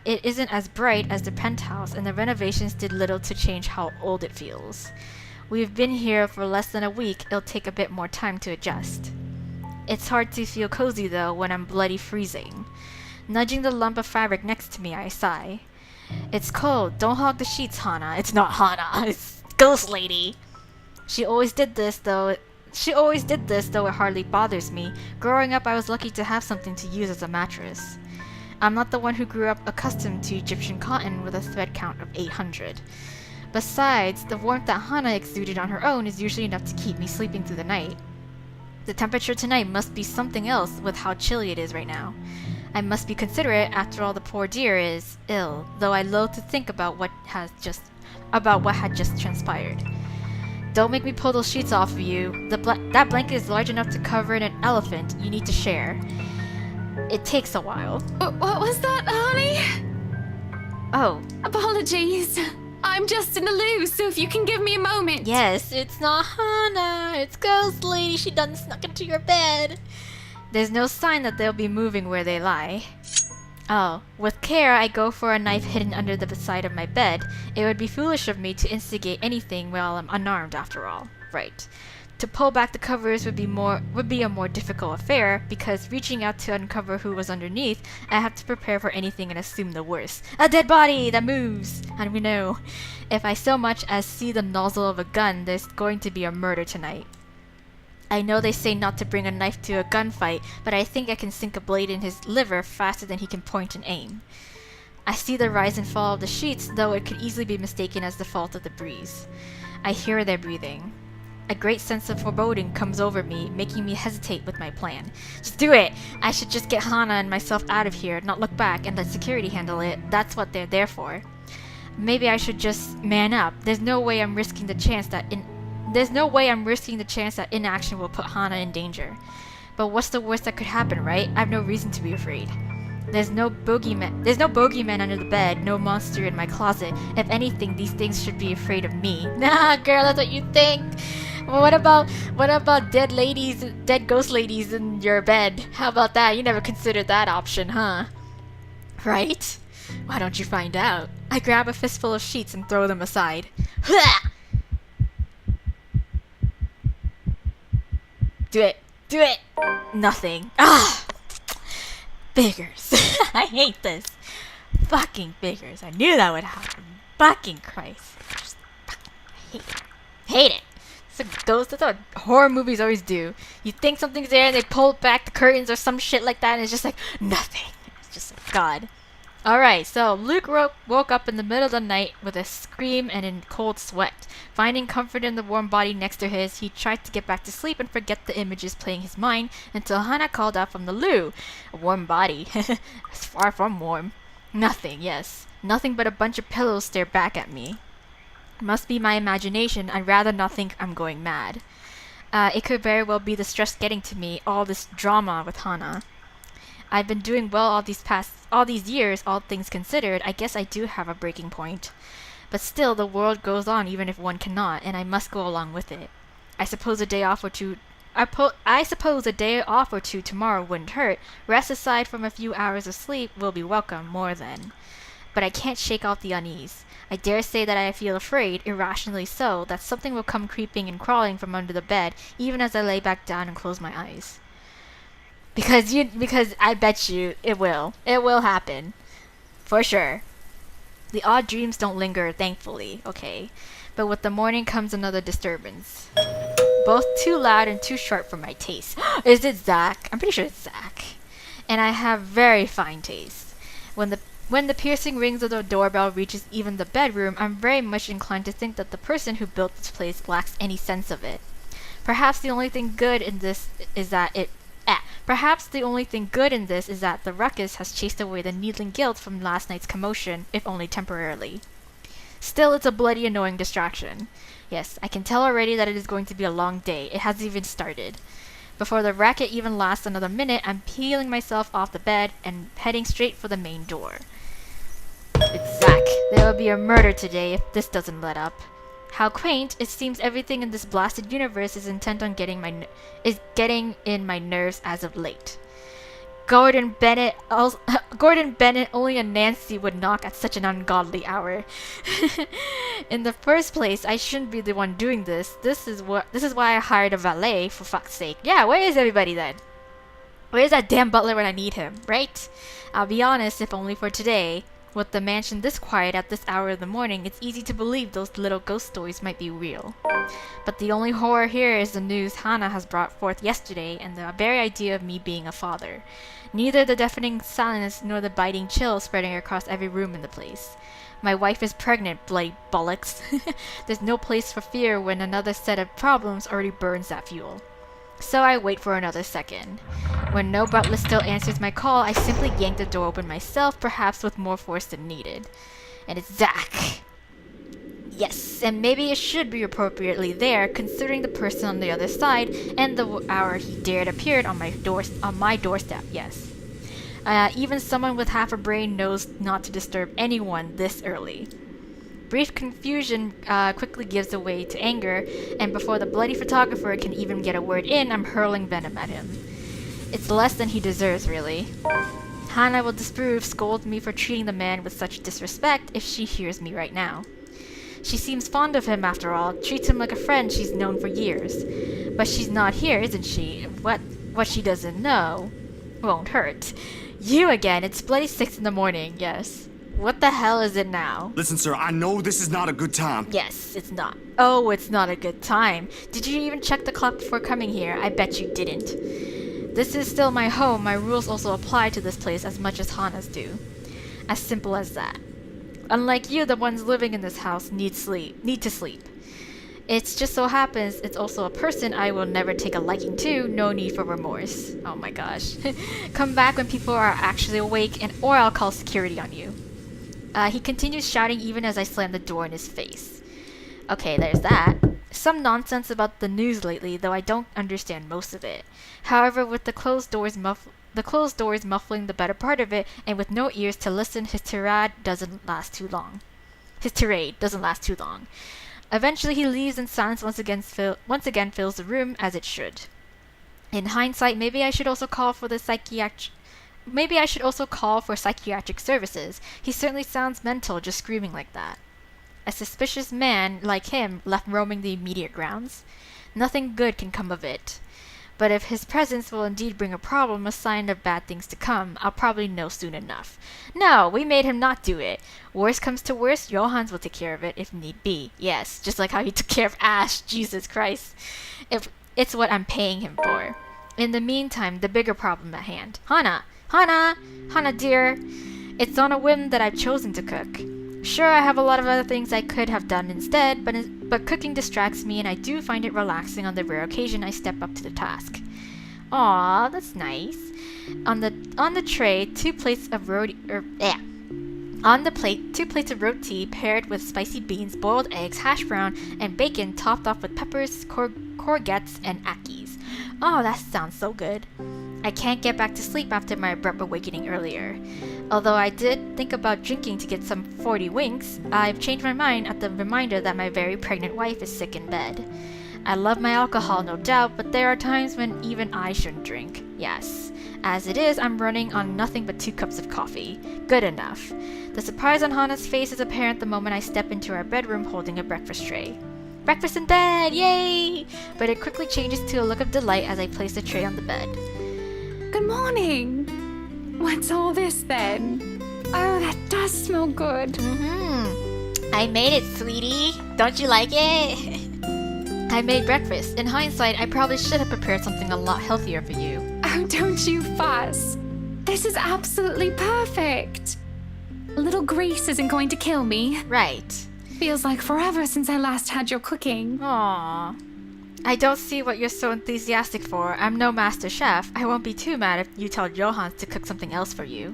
It isn't as bright as the penthouse, and the renovations did little to change how old it feels. We've been here for less than a week. It'll take a bit more time to adjust. It's hard to feel cozy, though, when I'm bloody freezing. Nudging the lump of fabric next to me, I sigh. It's cold. Don't hog the sheets, Hana. It's not Hana. It's Ghost Lady. She always did this, though it hardly bothers me. Growing up, I was lucky to have something to use as a mattress. I'm not the one who grew up accustomed to Egyptian cotton with a thread count of 800. Besides, the warmth that Hana exuded on her own is usually enough to keep me sleeping through the night. The temperature tonight must be something else with how chilly it is right now. I must be considerate, after all the poor dear is ill, though I loathe to think about what had just transpired. Don't make me pull those sheets off of you. That blanket is large enough to cover an elephant. You need to share. It takes a while. What was that, honey? Oh. Apologies. I'm just in the loo, so if you can give me a moment. Yes, it's not Hana. It's Ghost Lady. She done snuck into your bed. There's no sign that they'll be moving where they lie. Oh, with care, I go for a knife hidden under the side of my bed. It would be foolish of me to instigate anything while I'm unarmed, after all. Right. To pull back the covers would be a more difficult affair, because reaching out to uncover who was underneath, I have to prepare for anything and assume the worst. A dead body that moves! And we know, if I so much as see the nozzle of a gun, there's going to be a murder tonight. I know they say not to bring a knife to a gunfight, but I think I can sink a blade in his liver faster than he can point and aim. I see the rise and fall of the sheets, though it could easily be mistaken as the fault of the breeze. I hear their breathing. A great sense of foreboding comes over me, making me hesitate with my plan. Just do it! I should just get Hana and myself out of here, not look back, and let security handle it. That's what they're there for. Maybe I should just man up. There's no way I'm risking the chance that inaction will put Hana in danger. But what's the worst that could happen, right? I have no reason to be afraid. There's no bogeyman under the bed, no monster in my closet. If anything, these things should be afraid of me. Nah, girl, that's what you think. What about dead ghost ladies in your bed? How about that? You never considered that option, huh? Right? Why don't you find out? I grab a fistful of sheets and throw them aside. Do it! Do it! Nothing. Ah! Biggers. I hate this. Fucking biggers. I knew that would happen. Fucking Christ. Just fucking hate it. That's what horror movies always do. You think something's there and they pull back the curtains or some shit like that and it's just like, nothing. It's just like, God. Alright, so Luke woke up in the middle of the night with a scream and in cold sweat. Finding comfort in the warm body next to his, he tried to get back to sleep and forget the images playing his mind until Hana called out from the loo. A warm body. It's far from warm. Nothing, yes. Nothing but a bunch of pillows stare back at me. Must be my imagination. I'd rather not think I'm going mad. It could very well be the stress getting to me, all this drama with Hana. I've been doing well all these years, all things considered. I guess I do have a breaking point. But still, the world goes on even if one cannot, and I must go along with it. I suppose a day off or two tomorrow wouldn't hurt. Rest aside from a few hours of sleep will be welcome, more than. But I can't shake off the unease. I dare say that I feel afraid, irrationally so, that something will come creeping and crawling from under the bed, even as I lay back down and close my eyes. Because I bet you it will. It will happen. For sure. The odd dreams don't linger, thankfully, okay. But with the morning comes another disturbance. Both too loud and too short for my taste. Is it Zach? I'm pretty sure it's Zach. And I have very fine taste. When the piercing rings of the doorbell reaches even the bedroom, I'm very much inclined to think that the person who built this place lacks any sense of it. Perhaps the only thing good in this is that the ruckus has chased away the needling guilt from last night's commotion, if only temporarily. Still, it's a bloody annoying distraction. Yes, I can tell already that it is going to be a long day. It hasn't even started. Before the racket even lasts another minute, I'm peeling myself off the bed and heading straight for the main door. It's Zach. There will be a murder today if this doesn't let up. How quaint! It seems everything in this blasted universe is intent on getting in my nerves as of late. Gordon Bennett, only a Nancy would knock at such an ungodly hour. In the first place, I shouldn't be the one doing this. This is why I hired a valet, for fuck's sake. Yeah, where is everybody then? Where's that damn butler when I need him, right? I'll be honest, if only for today. With the mansion this quiet at this hour of the morning, it's easy to believe those little ghost stories might be real. But the only horror here is the news Hannah has brought forth yesterday and the very idea of me being a father. Neither the deafening silence nor the biting chill spreading across every room in the place. My wife is pregnant, bloody bollocks. There's no place for fear when another set of problems already burns that fuel. So I wait for another second. When no butler still answers my call, I simply yank the door open myself, perhaps with more force than needed. And it's Zach. Yes, and maybe it should be appropriately there, considering the person on the other side and the hour he dared appeared on my doorstep. Yes, even someone with half a brain knows not to disturb anyone this early. Brief confusion quickly gives way to anger, and before the bloody photographer can even get a word in, I'm hurling venom at him. It's less than he deserves, really. Hannah will disapprove, scold me for treating the man with such disrespect if she hears me right now. She seems fond of him after all, treats him like a friend she's known for years. But she's not here, isn't she? What she doesn't know won't hurt. You again, it's bloody 6 in the morning, yes. What the hell is it now? Listen, sir, I know this is not a good time. Yes, it's not. Oh, it's not a good time. Did you even check the clock before coming here? I bet you didn't. This is still my home. My rules also apply to this place as much as Hannah's do. As simple as that. Unlike you, the ones living in this house need to sleep. It just so happens it's also a person I will never take a liking to. No need for remorse. Oh my gosh. Come back when people are actually awake, or I'll call security on you. He continues shouting even as I slam the door in his face. Okay, there's that. Some nonsense about the news lately, though I don't understand most of it. However, with the closed doors muffling the better part of it, and with no ears to listen, his tirade doesn't last too long. Eventually, he leaves, and silence once again fills the room, as it should. In hindsight, maybe I should also call for psychiatric services. He certainly sounds mental just screaming like that. A suspicious man like him left roaming the immediate grounds. Nothing good can come of it. But if his presence will indeed bring a problem, a sign of bad things to come, I'll probably know soon enough. No, we made him not do it. Worst comes to worst, Johans will take care of it if need be. Yes, just like how he took care of Ash, Jesus Christ. It's what I'm paying him for. In the meantime, the bigger problem at hand. Hannah dear. It's on a whim that I've chosen to cook. Sure, I have a lot of other things I could have done instead, but cooking distracts me, and I do find it relaxing on the rare occasion I step up to the task. Aw, that's nice. On the tray, 2 plates of roti paired with spicy beans, boiled eggs, hash brown, and bacon topped off with peppers, courgettes, and akis. Oh, that sounds so good. I can't get back to sleep after my abrupt awakening earlier. Although I did think about drinking to get some 40 winks, I've changed my mind at the reminder that my very pregnant wife is sick in bed. I love my alcohol, no doubt, but there are times when even I shouldn't drink. Yes. As it is, I'm running on nothing but 2 cups of coffee. Good enough. The surprise on Hannah's face is apparent the moment I step into our bedroom holding a breakfast tray. Breakfast in bed! Yay! But it quickly changes to a look of delight as I place the tray on the bed. Good morning. What's all this then? Oh, that does smell good. I made it, sweetie. Don't you like it? I made breakfast. In hindsight, I probably should have prepared something a lot healthier for you. Oh, don't you fuss. This is absolutely perfect. A little grease isn't going to kill me. Right. Feels like forever since I last had your cooking. Aww. I don't see what you're so enthusiastic for. I'm no master chef. I won't be too mad if you tell Johannes to cook something else for you.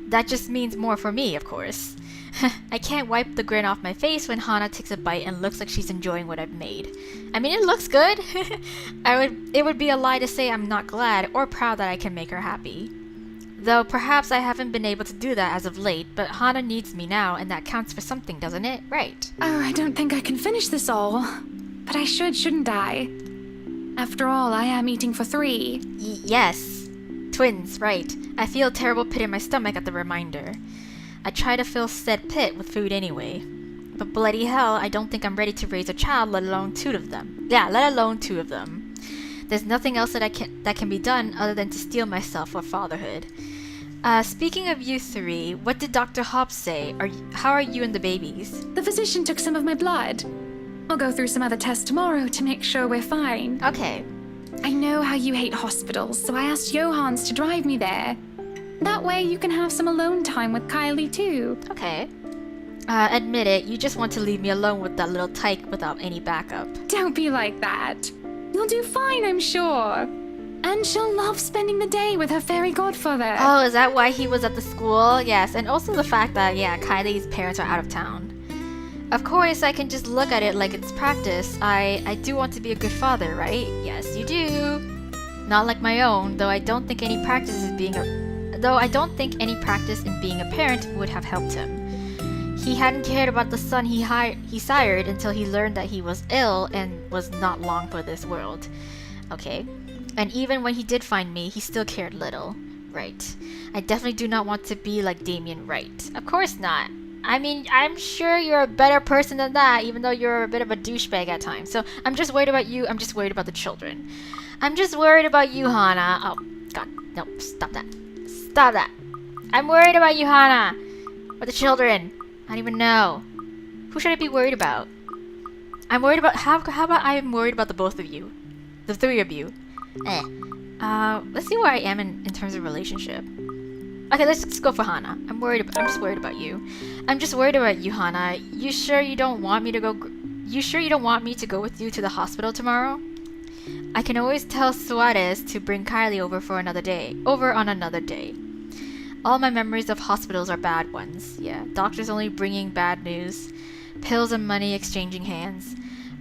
That just means more for me, of course. I can't wipe the grin off my face when Hana takes a bite and looks like she's enjoying what I've made. I mean, it looks good. It would be a lie to say I'm not glad or proud that I can make her happy. Though perhaps I haven't been able to do that as of late, but Hana needs me now, and that counts for something, doesn't it? Right. Oh, I don't think I can finish this all. But I should, shouldn't I? After all, I am eating for 3. Yes. Twins, right. I feel a terrible pit in my stomach at the reminder. I try to fill said pit with food anyway. But bloody hell, I don't think I'm ready to raise a child, let alone 2 of them. Yeah, let alone 2 of them. There's nothing else that can be done other than to steel myself for fatherhood. Speaking of you 3, what did Dr. Hobbs say? How are you and the babies? The physician took some of my blood. I'll go through some other tests tomorrow to make sure we're fine. Okay. I know how you hate hospitals, so I asked Johannes to drive me there. That way you can have some alone time with Kylie too. Okay. Admit it, you just want to leave me alone with that little tyke without any backup. Don't be like that. You'll do fine, I'm sure. And she'll love spending the day with her fairy godfather. Oh, is that why he was at the school? Yes, and also the fact that, yeah, Kylie's parents are out of town. Of course, I can just look at it like it's practice. I do want to be a good father, right? Yes, you do. Not like my own, though I don't think any practice in being a parent would have helped him. He hadn't cared about the son he sired until he learned that he was ill and was not long for this world. Okay. And even when he did find me, he still cared little. Right. I definitely do not want to be like Damien Wright. Of course not. I mean, I'm sure you're a better person than that, even though you're a bit of a douchebag at times. So I'm just worried about you. I'm just worried about the children. I'm just worried about you, Hana. Oh, God. No, stop that. Stop that. I'm worried about you, Hana. Or the children. I don't even know. Who should I be worried about? I'm worried about... How about I'm worried about the both of you? The 3 of you. Let's see where I am in terms of relationship. Okay, let's just go for Hana. I'm just worried about you. I'm just worried about you, Hana. You sure you don't want me to go with you to the hospital tomorrow? I can always tell Suarez to bring Kylie over on another day. All my memories of hospitals are bad ones. Yeah, doctors only bringing bad news. Pills and money exchanging hands.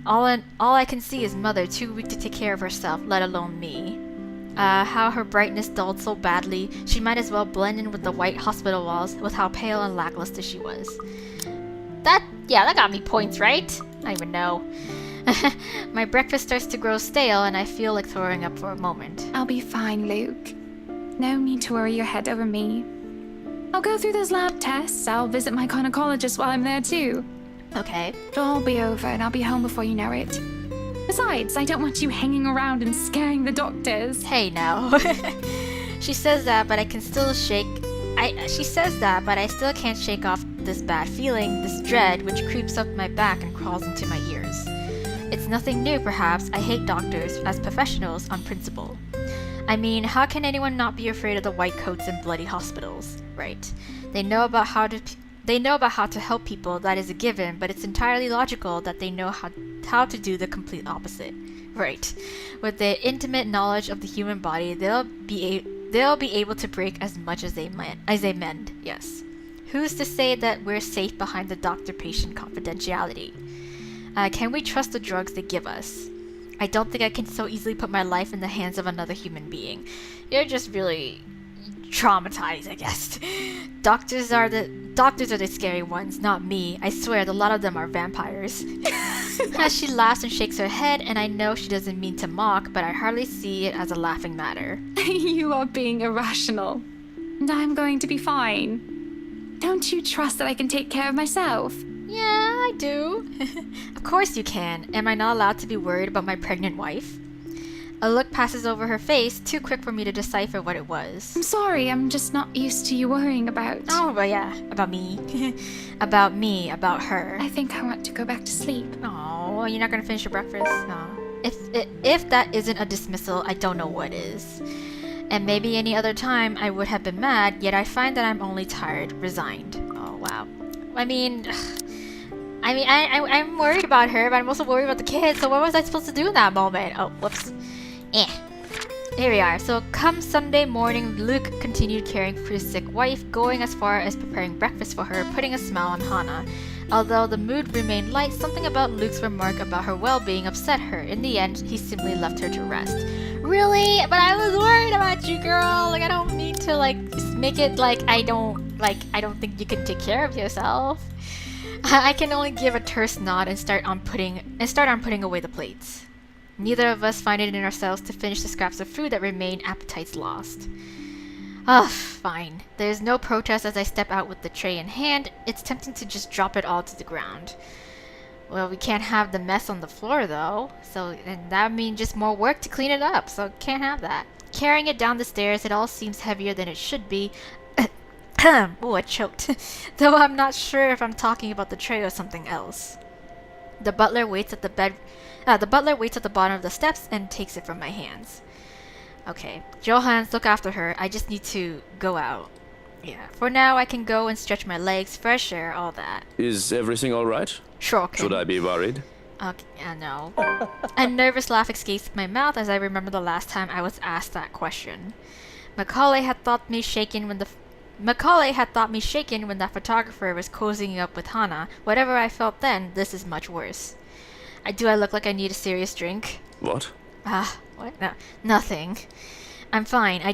All I can see is Mother too weak to take care of herself, let alone me. How her brightness dulled so badly, she might as well blend in with the white hospital walls with how pale and lackluster she was. That got me points, right? I don't even know. My breakfast starts to grow stale and I feel like throwing up for a moment. I'll be fine, Luke. No need to worry your head over me. I'll go through those lab tests. I'll visit my gynecologist while I'm there too. Okay. It'll all be over and I'll be home before you know it. Besides, I don't want you hanging around and scaring the doctors. Hey now. She says that, but I still can't shake off this bad feeling, this dread, which creeps up my back and crawls into my ears. It's nothing new, perhaps. I hate doctors as professionals on principle. I mean, how can anyone not be afraid of the white coats and bloody hospitals? Right. They know about how to help people, that is a given, but it's entirely logical that they know how to do the complete opposite. Right. With their intimate knowledge of the human body, they'll be able to break as much as they mend. Yes. Who's to say that we're safe behind the doctor-patient confidentiality? Can we trust the drugs they give us? I don't think I can so easily put my life in the hands of another human being. You're just really traumatized, I guess. Doctors are the scary ones, not me. I swear, a lot of them are vampires. She laughs and shakes her head, and I know she doesn't mean to mock, but I hardly see it as a laughing matter. You are being irrational. And I'm going to be fine. Don't you trust that I can take care of myself? Yeah, I do. Of course you can. Am I not allowed to be worried about my pregnant wife? A look passes over her face, too quick for me to decipher what it was. I'm sorry, I'm just not used to you worrying about... Oh, but yeah, about me. About her. I think I want to go back to sleep. Oh, you're not gonna finish your breakfast? No. If that isn't a dismissal, I don't know what is. And maybe any other time I would have been mad, yet I find that I'm only tired, resigned. Oh, wow. I'm worried about her, but I'm also worried about the kids, so what was I supposed to do in that moment? Oh, whoops. Here we are. So come Sunday morning, Luke continued caring for his sick wife, going as far as preparing breakfast for her, putting a smile on Hannah. Although the mood remained light, something about Luke's remark about her well-being upset her. In the end, he simply left her to rest. Really? But I was worried about you, girl. Like, I don't mean to, like, make it like I don't think you can take care of yourself. I can only give a terse nod and start on putting away the plates. Neither of us find it in ourselves to finish the scraps of food that remain, appetites lost. Ugh, fine. There's no protest as I step out with the tray in hand. It's tempting to just drop it all to the ground. Well, we can't have the mess on the floor though, and that would mean just more work to clean it up, so can't have that. Carrying it down the stairs, it all seems heavier than it should be. Oh, I choked. Though I'm not sure if I'm talking about the tray or something else. The butler waits at the bottom of the steps and takes it from my hands. Okay, Johannes, look after her. I just need to go out. Yeah, for now I can go and stretch my legs, fresh air, all that. Is everything all right? Sure. Should I be worried? Okay, no. A nervous laugh escapes my mouth as I remember the last time I was asked that question. Macaulay had thought me shaken when that photographer was cozying up with Hannah. Whatever I felt then, this is much worse. Do I look like I need a serious drink? What? What? No, nothing. I'm fine. I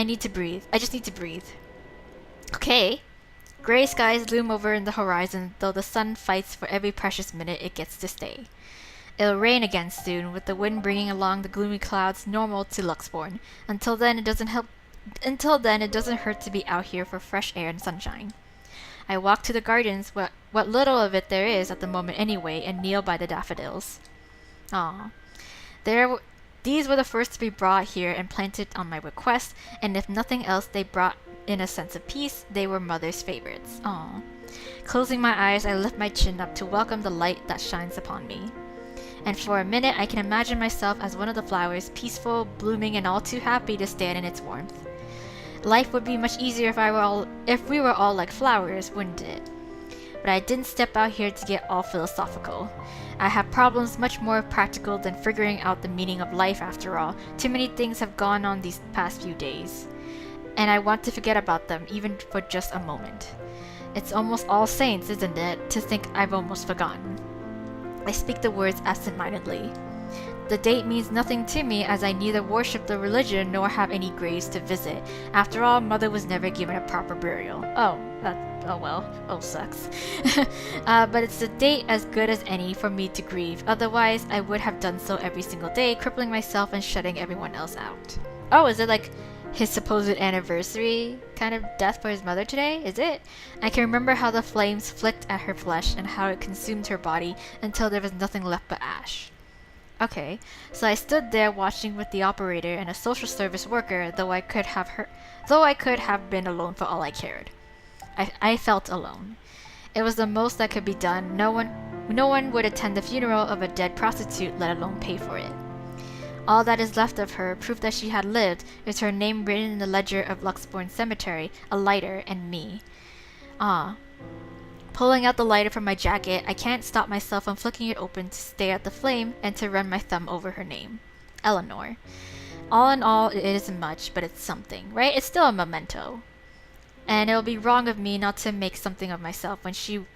need to breathe. I just need to breathe. Okay. Gray skies loom over in the horizon, though the sun fights for every precious minute it gets to stay. It'll rain again soon, with the wind bringing along the gloomy clouds normal to Luxborn. Until then, it doesn't hurt to be out here for fresh air and sunshine. I walk to the gardens, what little of it there is at the moment anyway, and kneel by the daffodils. Aww. These were the first to be brought here and planted on my request, and if nothing else they brought in a sense of peace. They were Mother's favorites. Aww. Closing my eyes, I lift my chin up to welcome the light that shines upon me. And for a minute I can imagine myself as one of the flowers, peaceful, blooming, and all too happy to stand in its warmth. Life would be much easier if we were all like flowers, wouldn't it? But I didn't step out here to get all philosophical. I have problems much more practical than figuring out the meaning of life after all. Too many things have gone on these past few days. And I want to forget about them, even for just a moment. It's almost All Saints, isn't it, to think I've almost forgotten. I speak the words absent-mindedly. The date means nothing to me as I neither worship the religion nor have any graves to visit. After all, Mother was never given a proper burial. Oh well. Oh, sucks. But it's a date as good as any for me to grieve. Otherwise, I would have done so every single day, crippling myself and shutting everyone else out. Oh, is it like his supposed anniversary kind of death for his mother today? Is it? I can remember how the flames flicked at her flesh and how it consumed her body until there was nothing left but ash. Okay, so I stood there watching with the operator and a social service worker, though I could have been alone for all I cared. I felt alone. It was the most that could be done. No one would attend the funeral of a dead prostitute, let alone pay for it. All that is left of her, proof that she had lived, is her name written in the ledger of Luxborn Cemetery, a lighter, and me. Pulling out the lighter from my jacket, I can't stop myself from flicking it open to stare at the flame and to run my thumb over her name. Eleanor. All in all, it isn't much, but it's something, right? It's still a memento. And it would be wrong of me not to make something of myself when she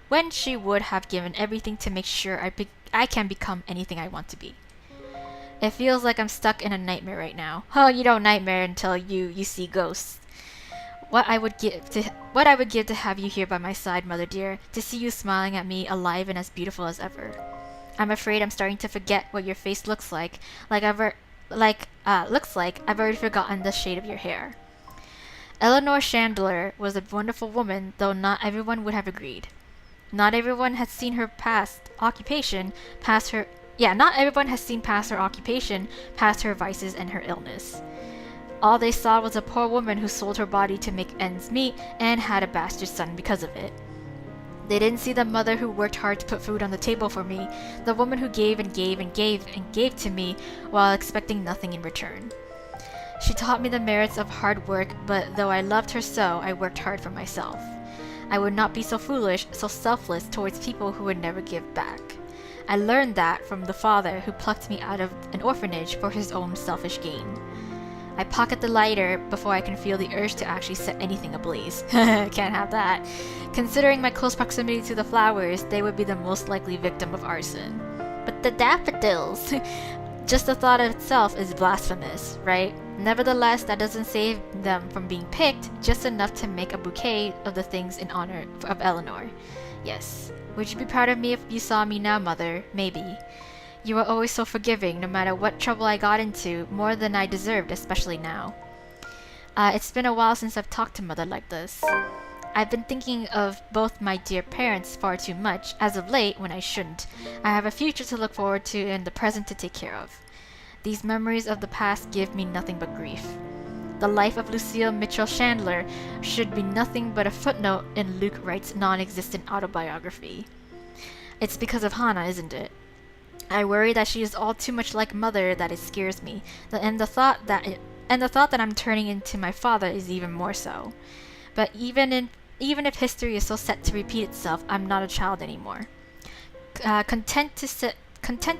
would have given everything to make sure I can become anything I want to be. It feels like I'm stuck in a nightmare right now. Oh, you don't nightmare until you see ghosts. What I would give to have you here by my side, Mother dear, to see you smiling at me, alive and as beautiful as ever. I'm afraid I'm starting to forget what your face looks like. I've already forgotten the shade of your hair. Eleanor Chandler was a wonderful woman, though not everyone would have agreed. Not everyone had seen her past occupation, past her Yeah, not everyone has seen past her occupation, past her vices and her illness. All they saw was a poor woman who sold her body to make ends meet and had a bastard son because of it. They didn't see the mother who worked hard to put food on the table for me, the woman who gave and gave and gave and gave to me while expecting nothing in return. She taught me the merits of hard work, but though I loved her so, I worked hard for myself. I would not be so foolish, so selfless towards people who would never give back. I learned that from the father who plucked me out of an orphanage for his own selfish gain. I pocket the lighter before I can feel the urge to actually set anything ablaze. Can't have that. Considering my close proximity to the flowers, they would be the most likely victim of arson. But the daffodils! Just the thought of itself is blasphemous, right? Nevertheless, that doesn't save them from being picked, just enough to make a bouquet of the things in honor of Eleanor. Yes. Would you be proud of me if you saw me now, Mother? Maybe. You were always so forgiving, no matter what trouble I got into, more than I deserved, especially now. It's been a while since I've talked to Mother like this. I've been thinking of both my dear parents far too much, as of late, when I shouldn't. I have a future to look forward to and the present to take care of. These memories of the past give me nothing but grief. The life of Lucille Mitchell Chandler should be nothing but a footnote in Luke Wright's non-existent autobiography. It's because of Hannah, isn't it? I worry that she is all too much like Mother that it scares me, and the thought that I'm turning into my father is even more so. But even if history is so set to repeat itself, I'm not a child anymore. Content to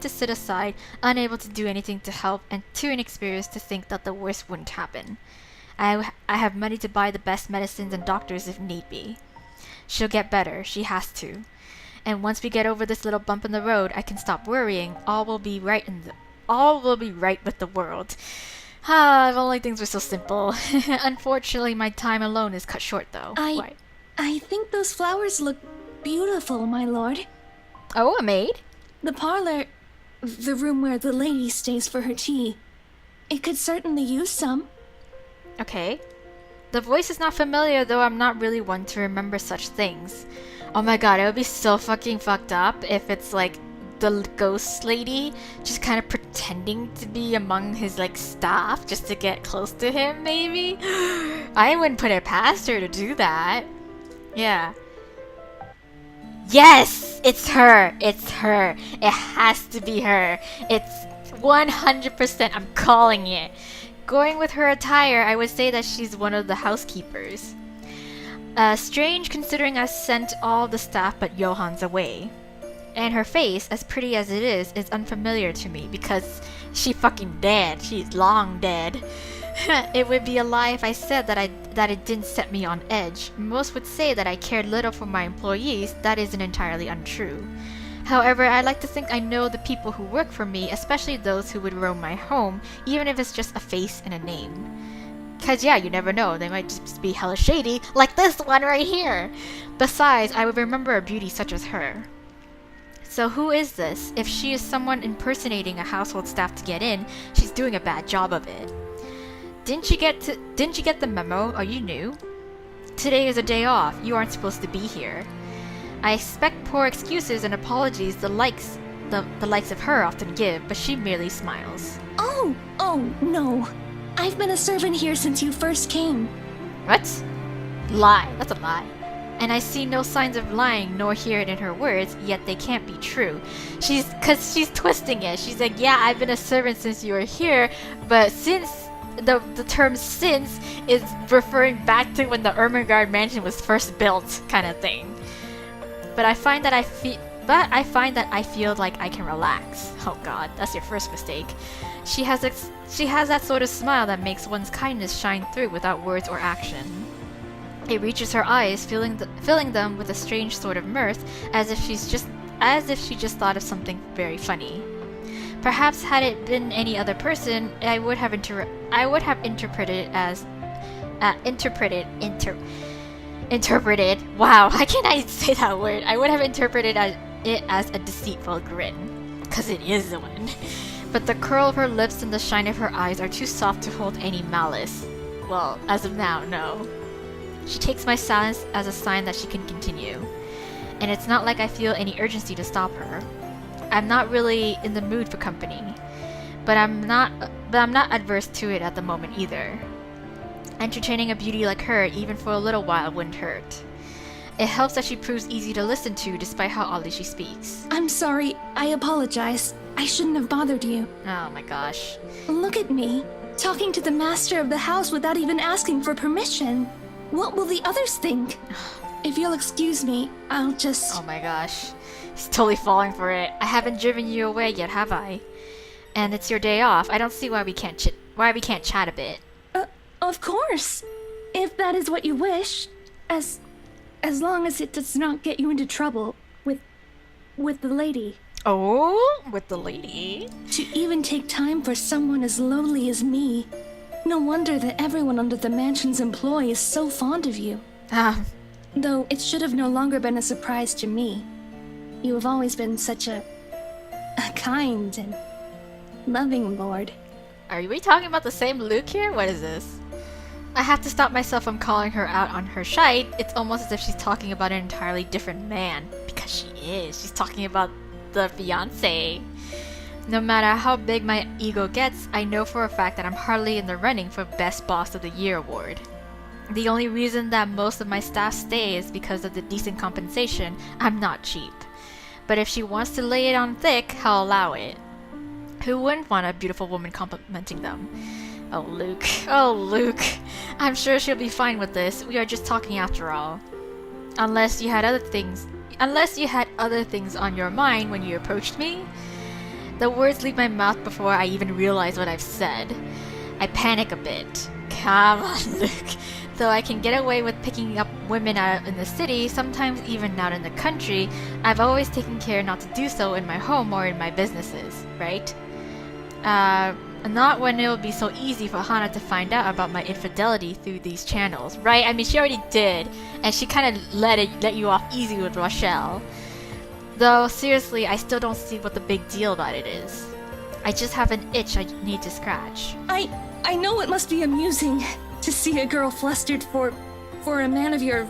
sit aside, unable to do anything to help, and too inexperienced to think that the worst wouldn't happen. I have money to buy the best medicines and doctors if need be. She'll get better, she has to. And once we get over this little bump in the road, I can stop worrying. All will be right with the world. If only things were so simple. Unfortunately, my time alone is cut short, though. Why? I think those flowers look beautiful, my lord. Oh, a maid? The parlor, the room where the lady stays for her tea. It could certainly use some. Okay. The voice is not familiar, though I'm not really one to remember such things. Oh my god, it would be so fucking fucked up if it's like the ghost lady just kind of pretending to be among his like staff just to get close to him, maybe? I wouldn't put it past her to do that. Yeah. Yes! It's her! It's her! It has to be her! It's 100%, I'm calling it. Going with her attire, I would say that she's one of the housekeepers. Strange considering I sent all the staff but Johan's away. And her face, as pretty as it is unfamiliar to me because she's fucking dead. She's long dead. It would be a lie if I said that it didn't set me on edge. Most would say that I cared little for my employees. That isn't entirely untrue. However, I like to think I know the people who work for me, especially those who would roam my home, even if it's just a face and a name. Cause yeah, you never know, they might just be hella shady, like this one right here! Besides, I would remember a beauty such as her. So who is this? If she is someone impersonating a household staff to get in, she's doing a bad job of it. Didn't you get the memo? Are you new? Today is a day off, you aren't supposed to be here. I expect poor excuses and apologies the likes of her often give, but she merely smiles. Oh, no. I've been a servant here since you first came. What? Lie. That's a lie. And I see no signs of lying nor hear it in her words, yet they can't be true. She's twisting it. She's like, yeah, I've been a servant since you were here, but since the term since is referring back to when the Ermengarde mansion was first built, kind of thing. But I find that I feel like I can relax. Oh god, that's your first mistake. She has that sort of smile that makes one's kindness shine through without words or action. It reaches her eyes, filling them with a strange sort of mirth, as if she just thought of something very funny. Perhaps had it been any other person, I would have interpreted. Wow, how can I say that word? I would have interpreted it as a deceitful grin, 'cause it is one. But the curl of her lips and the shine of her eyes are too soft to hold any malice. Well, as of now, no. She takes my silence as a sign that she can continue. And it's not like I feel any urgency to stop her. I'm not really in the mood for company. But I'm not adverse to it at the moment either. Entertaining a beauty like her, even for a little while, wouldn't hurt. It helps that she proves easy to listen to despite how oddly she speaks. I'm sorry. I apologize. I shouldn't have bothered you. Oh my gosh. Look at me, talking to the master of the house without even asking for permission. What will the others think? If you'll excuse me, I'll just... Oh my gosh. He's totally falling for it. I haven't driven you away yet, have I? And it's your day off. I don't see why we can't chat a bit. Of course. If that is what you wish. As long as it does not get you into trouble with the lady. Oh, with the lady? To even take time for someone as lowly as me. No wonder that everyone under the mansion's employ is so fond of you. Though it should have no longer been a surprise to me. You have always been such a kind and loving lord. Are we talking about the same Luke here? What is this? I have to stop myself from calling her out on her shite. It's almost as if she's talking about an entirely different man. Because she is. She's talking about the fiancé. No matter how big my ego gets, I know for a fact that I'm hardly in the running for Best Boss of the Year award. The only reason that most of my staff stay is because of the decent compensation. I'm not cheap. But if she wants to lay it on thick, I'll allow it. Who wouldn't want a beautiful woman complimenting them? Oh, Luke. Oh, Luke. I'm sure she'll be fine with this. We are just talking after all. Unless you had other things on your mind when you approached me. The words leave my mouth before I even realize what I've said. I panic a bit. Come on, Luke. Though I can get away with picking up women out in the city, sometimes even out in the country, I've always taken care not to do so in my home or in my businesses, right? Not when it would be so easy for Hana to find out about my infidelity through these channels, right? I mean, she already did, and she kind of let you off easy with Rochelle. Though, seriously, I still don't see what the big deal about it is. I just have an itch I need to scratch. I know it must be amusing to see a girl flustered for a man of your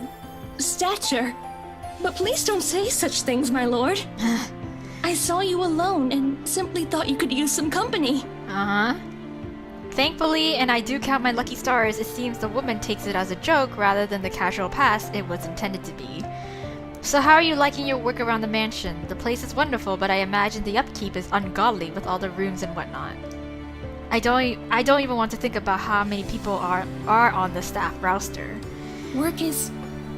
stature, but please don't say such things, my lord. I saw you alone and simply thought you could use some company. Uh-huh. Thankfully, and I do count my lucky stars, it seems the woman takes it as a joke rather than the casual pass it was intended to be. So how are you liking your work around the mansion? The place is wonderful, but I imagine the upkeep is ungodly with all the rooms and whatnot. I don't even want to think about how many people are on the staff roster. Work is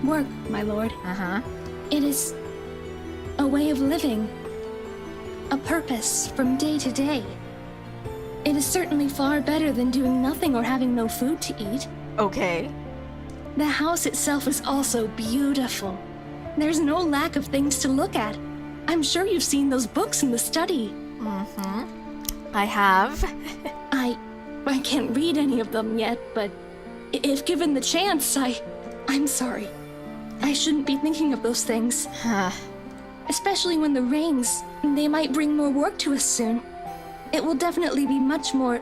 work, my lord. Uh-huh. It is a way of living. A purpose from day to day. It is certainly far better than doing nothing or having no food to eat. Okay. The house itself is also beautiful. There's no lack of things to look at. I'm sure you've seen those books in the study. Mm-hmm. I have. I can't read any of them yet, but if given the chance, I'm sorry. I shouldn't be thinking of those things. Especially when the rains, they might bring more work to us soon. It will definitely be much more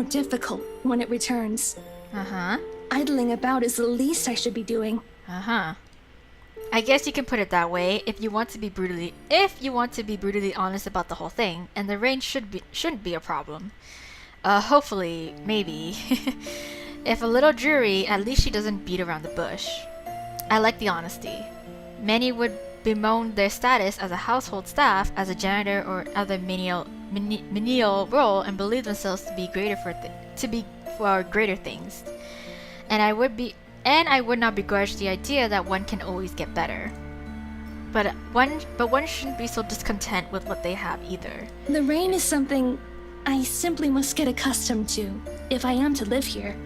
difficult when it returns. Uh-huh. Idling about is the least I should be doing. Uh-huh. I guess you can put it that way if you want to be brutally honest about the whole thing, and the rain shouldn't be a problem. Hopefully, maybe. If a little dreary, at least she doesn't beat around the bush. I like the honesty. Many would bemoan their status as a household staff, as a janitor or other menial role, and believe themselves to be for greater things. And I would not begrudge the idea that one can always get better. But one shouldn't be so discontent with what they have either. The rain is something I simply must get accustomed to if I am to live here.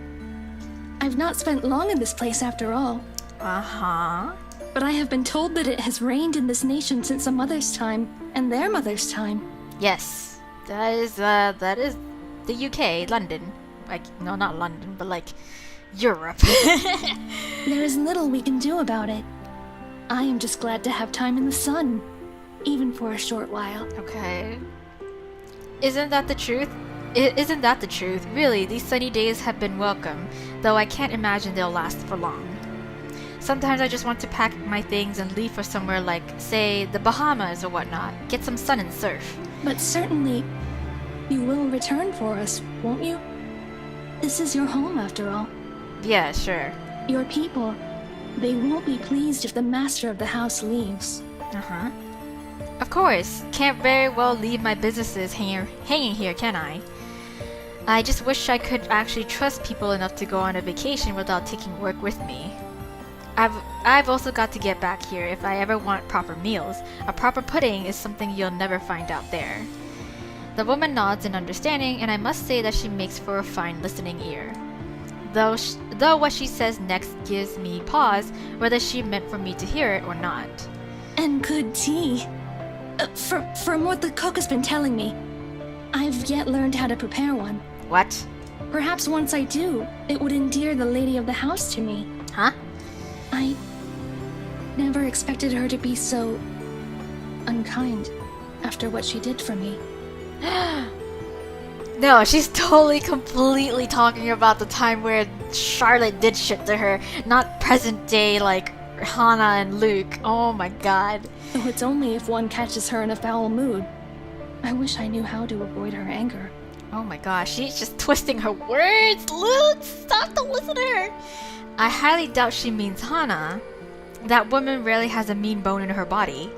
I've not spent long in this place after all. Uh-huh. But I have been told that it has rained in this nation since a mother's time and their mother's time. Yes, that is the UK, London. No, not London, but Europe. There is little we can do about it. I am just glad to have time in the sun, even for a short while. Okay. Isn't that the truth? Isn't that the truth? Really, these sunny days have been welcome, though I can't imagine they'll last for long. Sometimes I just want to pack my things and leave for somewhere like, say, the Bahamas or whatnot. Get some sun and surf. But certainly, you will return for us, won't you? This is your home, after all. Yeah, sure. Your people, they won't be pleased if the master of the house leaves. Uh-huh. Of course. Can't very well leave my businesses hanging here, can I? I just wish I could actually trust people enough to go on a vacation without taking work with me. I've also got to get back here if I ever want proper meals. A proper pudding is something you'll never find out there. The woman nods in understanding, and I must say that she makes for a fine listening ear. Though what she says next gives me pause, whether she meant for me to hear it or not. And good tea. From what the cook has been telling me, I've yet learned how to prepare one. What? Perhaps once I do, it would endear the lady of the house to me. Huh? I never expected her to be so unkind after what she did for me. No, she's totally, completely talking about the time where Charlotte did shit to her, not present day like Hannah and Luke. Oh my god. Though it's only if one catches her in a foul mood. I wish I knew how to avoid her anger. Oh my gosh, she's just twisting her words. Luke, stop to listen to her. I highly doubt she means Hannah. That woman rarely has a mean bone in her body.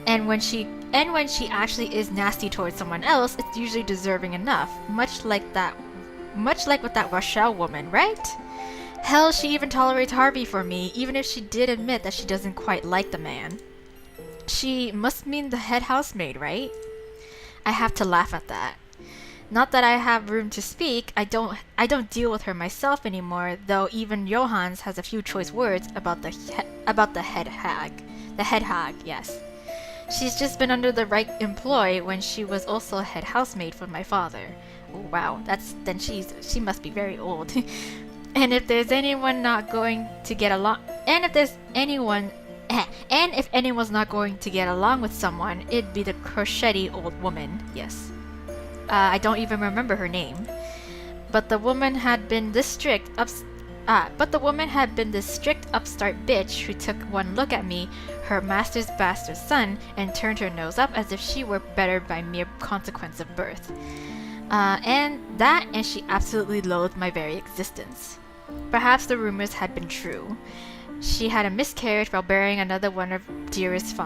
And when she actually is nasty towards someone else, it's usually deserving enough. Much like with that Rochelle woman, right? Hell, she even tolerates Harvey for me, even if she did admit that she doesn't quite like the man. She must mean the head housemaid, right? I have to laugh at that. Not that I have room to speak, I don't deal with her myself anymore, though even Johannes has a few choice words about the head hag. The head hag, yes. She's just been under the Wright employ when she was also a head housemaid for my father. Oh, wow, then she must be very old. And if there's anyone not going to get along, and if anyone's not going to get along with someone, it'd be the crochety old woman. Yes. I don't even remember her name. But the woman had been this strict upstart bitch who took one look at me, her master's bastard son, and turned her nose up as if she were better by mere consequence of birth. And she absolutely loathed my very existence. Perhaps the rumors had been true. She had a miscarriage while bearing another one of dearest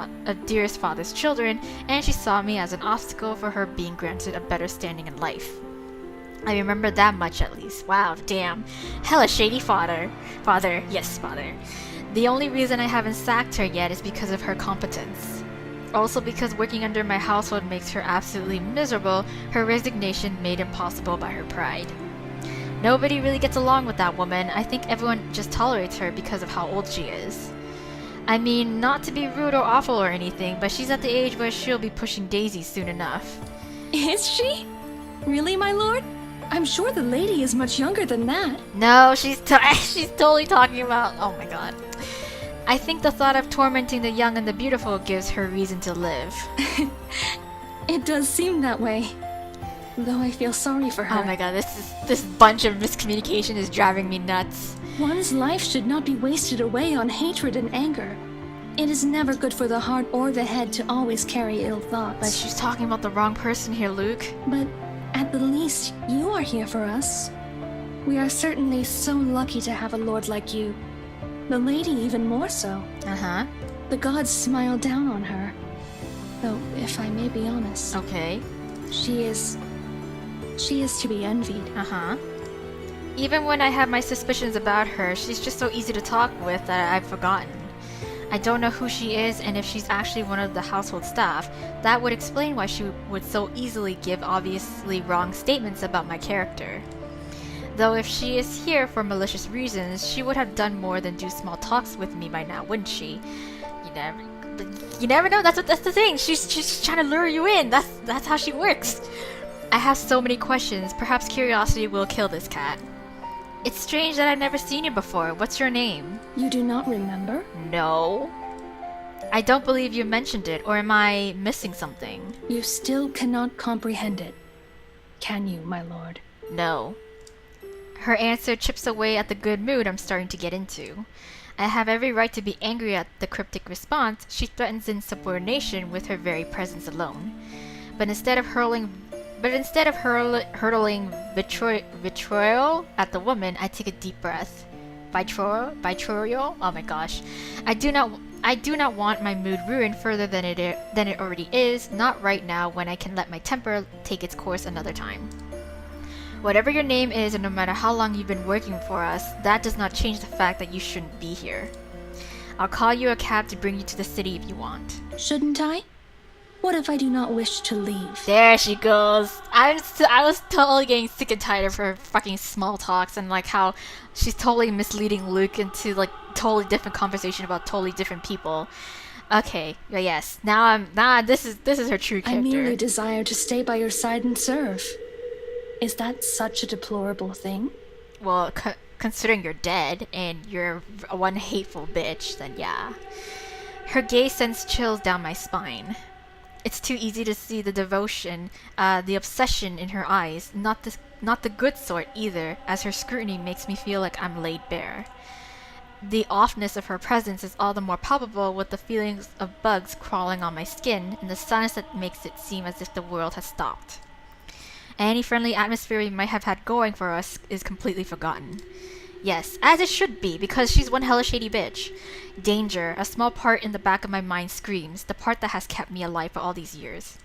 father's children, and she saw me as an obstacle for her being granted a better standing in life. I remember that much at least. Wow, damn. Hella shady father. Yes, father. The only reason I haven't sacked her yet is because of her competence. Also because working under my household makes her absolutely miserable, her resignation made impossible by her pride. Nobody really gets along with that woman. I think everyone just tolerates her because of how old she is. I mean, not to be rude or awful or anything, but she's at the age where she'll be pushing daisies soon enough. Is she? Really, my lord? I'm sure the lady is much younger than that. No, she's totally talking about... Oh my god. I think the thought of tormenting the young and the beautiful gives her reason to live. It does seem that way. Though I feel sorry for her. Oh my god, this bunch of miscommunication is driving me nuts. One's life should not be wasted away on hatred and anger. It is never good for the heart or the head to always carry ill thoughts. But she's talking about the wrong person here, Luke. But at the least, you are here for us. We are certainly so lucky to have a lord like you. The lady even more so. Uh-huh. The gods smile down on her. Though, if I may be honest. Okay. She is to be envied. Uh-huh. Even when I have my suspicions about her, she's just so easy to talk with that I've forgotten. I don't know who she is, and if she's actually one of the household staff, that would explain why she would so easily give obviously wrong statements about my character. Though if she is here for malicious reasons, she would have done more than do small talks with me by now, wouldn't she? You never know. That's the thing. She's trying to lure you in. That's how she works. I have so many questions. Perhaps curiosity will kill this cat. It's strange that I've never seen you before. What's your name? You do not remember? No. I don't believe you mentioned it, or am I missing something? You still cannot comprehend it. Can you, my lord? No. Her answer chips away at the good mood I'm starting to get into. I have every right to be angry at the cryptic response. She threatens insubordination with her very presence alone. But instead of hurling vitriol at the woman, I take a deep breath. Vitriol? Oh my gosh. I do not want my mood ruined further than it already is, not right now when I can let my temper take its course another time. Whatever your name is, and no matter how long you've been working for us, that does not change the fact that you shouldn't be here. I'll call you a cab to bring you to the city if you want. Shouldn't I? What if I do not wish to leave? There she goes. I was totally getting sick and tired of her fucking small talks and like how she's totally misleading Luke into like totally different conversation about totally different people. Okay, yes. Now this is her true character. I merely desire to stay by your side and serve. Is that such a deplorable thing? Well, considering you're dead and you're one hateful bitch, then yeah. Her gaze sends chills down my spine. It's too easy to see the devotion, the obsession in her eyes, not the good sort either, as her scrutiny makes me feel like I'm laid bare. The offness of her presence is all the more palpable with the feelings of bugs crawling on my skin and the silence that makes it seem as if the world has stopped. Any friendly atmosphere we might have had going for us is completely forgotten. Yes, as it should be, because she's one hella shady bitch. Danger, a small part in the back of my mind screams, the part that has kept me alive for all these years.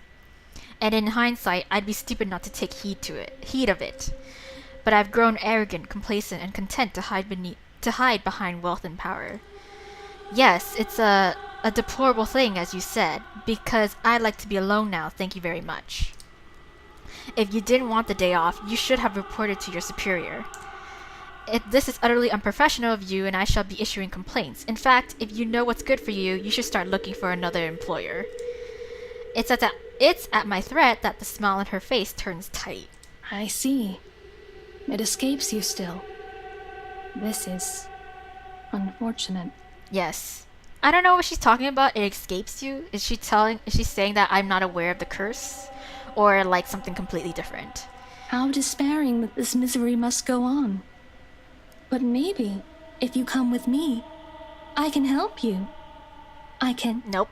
And in hindsight, I'd be stupid not to take heed of it. But I've grown arrogant, complacent, and content to hide behind wealth and power. Yes, it's a deplorable thing, as you said, because I'd like to be alone now, thank you very much. If you didn't want the day off, you should have reported to your superior. This is utterly unprofessional of you, and I shall be issuing complaints. In fact, if you know what's good for you, you should start looking for another employer. It's at my threat that the smile on her face turns tight. I see. It escapes you still. This is unfortunate. Yes. I don't know what she's talking about. It escapes you. Is she saying that I'm not aware of the curse? Or like something completely different? How despairing that this misery must go on. But maybe, if you come with me, I can help you. I can... Nope.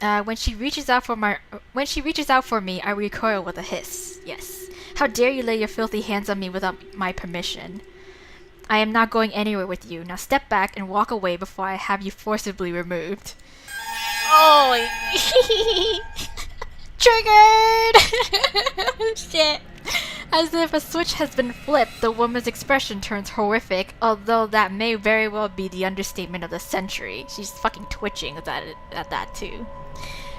When she reaches out for me, I recoil with a hiss. Yes. How dare you lay your filthy hands on me without my permission? I am not going anywhere with you. Now step back and walk away before I have you forcibly removed. Oh, triggered! Shit. As if a switch has been flipped, the woman's expression turns horrific, although that may very well be the understatement of the century. She's fucking twitching at that too.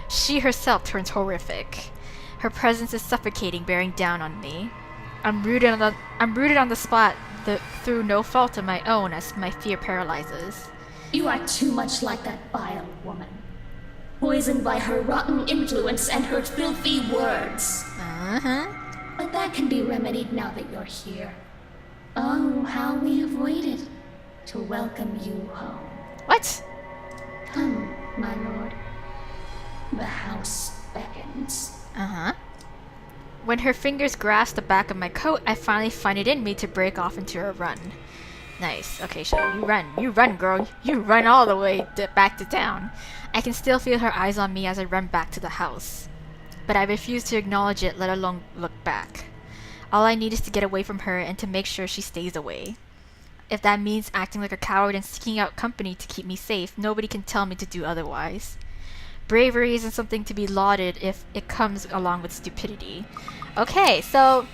She herself turns horrific. Her presence is suffocating, bearing down on me. I'm rooted on the spot through no fault of my own as my fear paralyzes. You are too much like that vile woman. Poisoned by her rotten influence and her filthy words. Uh-huh. But that can be remedied now that you're here. Oh, how we have waited to welcome you home. What? Come, my lord. The house beckons. Uh-huh. When her fingers grasp the back of my coat, I finally find it in me to break off into a run. Nice. Okay, so you run, girl. You run all the way back to town. I can still feel her eyes on me as I run back to the house. But I refuse to acknowledge it, let alone look back. All I need is to get away from her and to make sure she stays away. If that means acting like a coward and seeking out company to keep me safe, nobody can tell me to do otherwise. Bravery isn't something to be lauded if it comes along with stupidity. Okay, so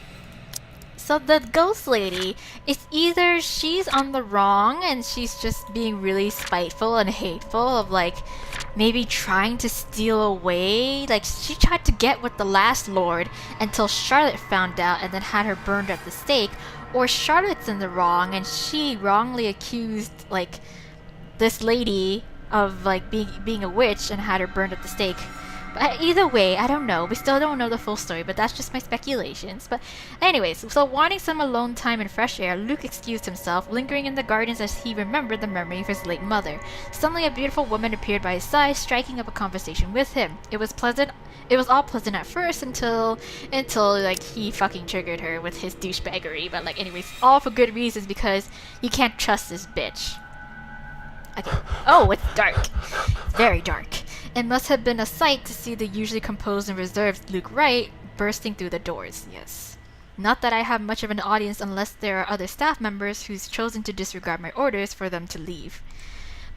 the ghost lady, it's either she's on the wrong and she's just being really spiteful and hateful of like maybe trying to steal away. Like she tried to get with the last lord until Charlotte found out and then had her burned at the stake, or Charlotte's in the wrong and she wrongly accused like this lady of like being a witch and had her burned at the stake. But either way, I don't know. We still don't know the full story, but that's just my speculations. But anyways, so wanting some alone time and fresh air, Luke excused himself, lingering in the gardens as he remembered the memory of his late mother. Suddenly a beautiful woman appeared by his side, striking up a conversation with him. It was pleasant. It was all pleasant at first until like he fucking triggered her with his douchebaggery. But like anyways, all for good reasons because you can't trust this bitch. Okay. Oh, it's dark. Very dark. It must have been a sight to see the usually composed and reserved Luke Wright bursting through the doors. Yes. Not that I have much of an audience unless there are other staff members who's chosen to disregard my orders for them to leave.